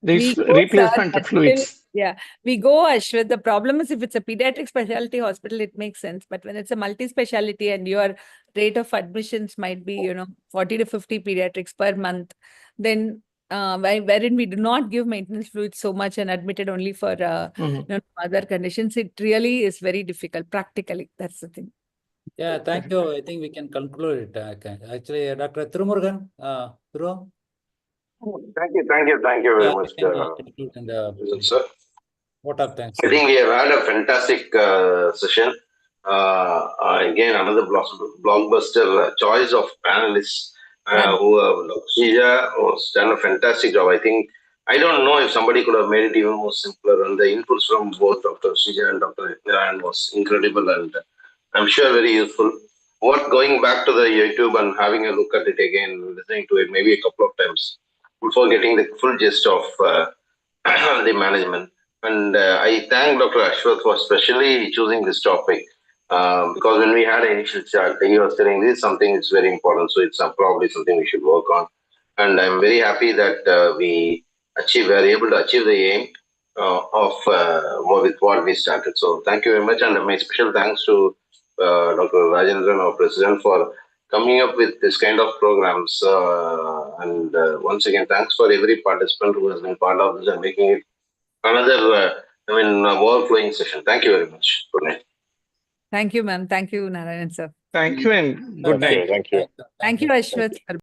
Replacement fluids. Yeah, we go, Ashwat. The problem is if it's a pediatric specialty hospital, it makes sense. But when it's a multi-specialty and your rate of admissions might be, 40 to 50 pediatrics per month, then wherein we do not give maintenance fluids so much and admitted only for other conditions, it really is very difficult practically. That's the thing. Yeah, thank you. I think we can conclude it. Actually, Dr. Thirumurugan, Thuru? Thank you very much, sir. Vote of thanks. I think we have had a fantastic session. Again, another blockbuster choice of panelists who have Srija has done a fantastic job. I don't know if somebody could have made it even more simpler, and the inputs from both Dr. Srija and Dr. Niran was incredible, and I'm sure very useful. Going back to the YouTube and having a look at it again, listening to it maybe a couple of times before getting the full gist of the management. And I thank Dr. Ashwath for specially choosing this topic because when we had an initial chat, he was telling this is something that's very important. So it's probably something we should work on. And I'm very happy that we were able to achieve the aim with what we started. So thank you very much. And my special thanks to Dr. Rajendran, our president, for coming up with this kind of programs. And once again, thanks for every participant who has been part of this and making it another, overflowing session. Thank you very much. Good night. Thank you, ma'am. Thank you, Narayan sir. Thank you and good night. Thank you. Thank you, Ashwath.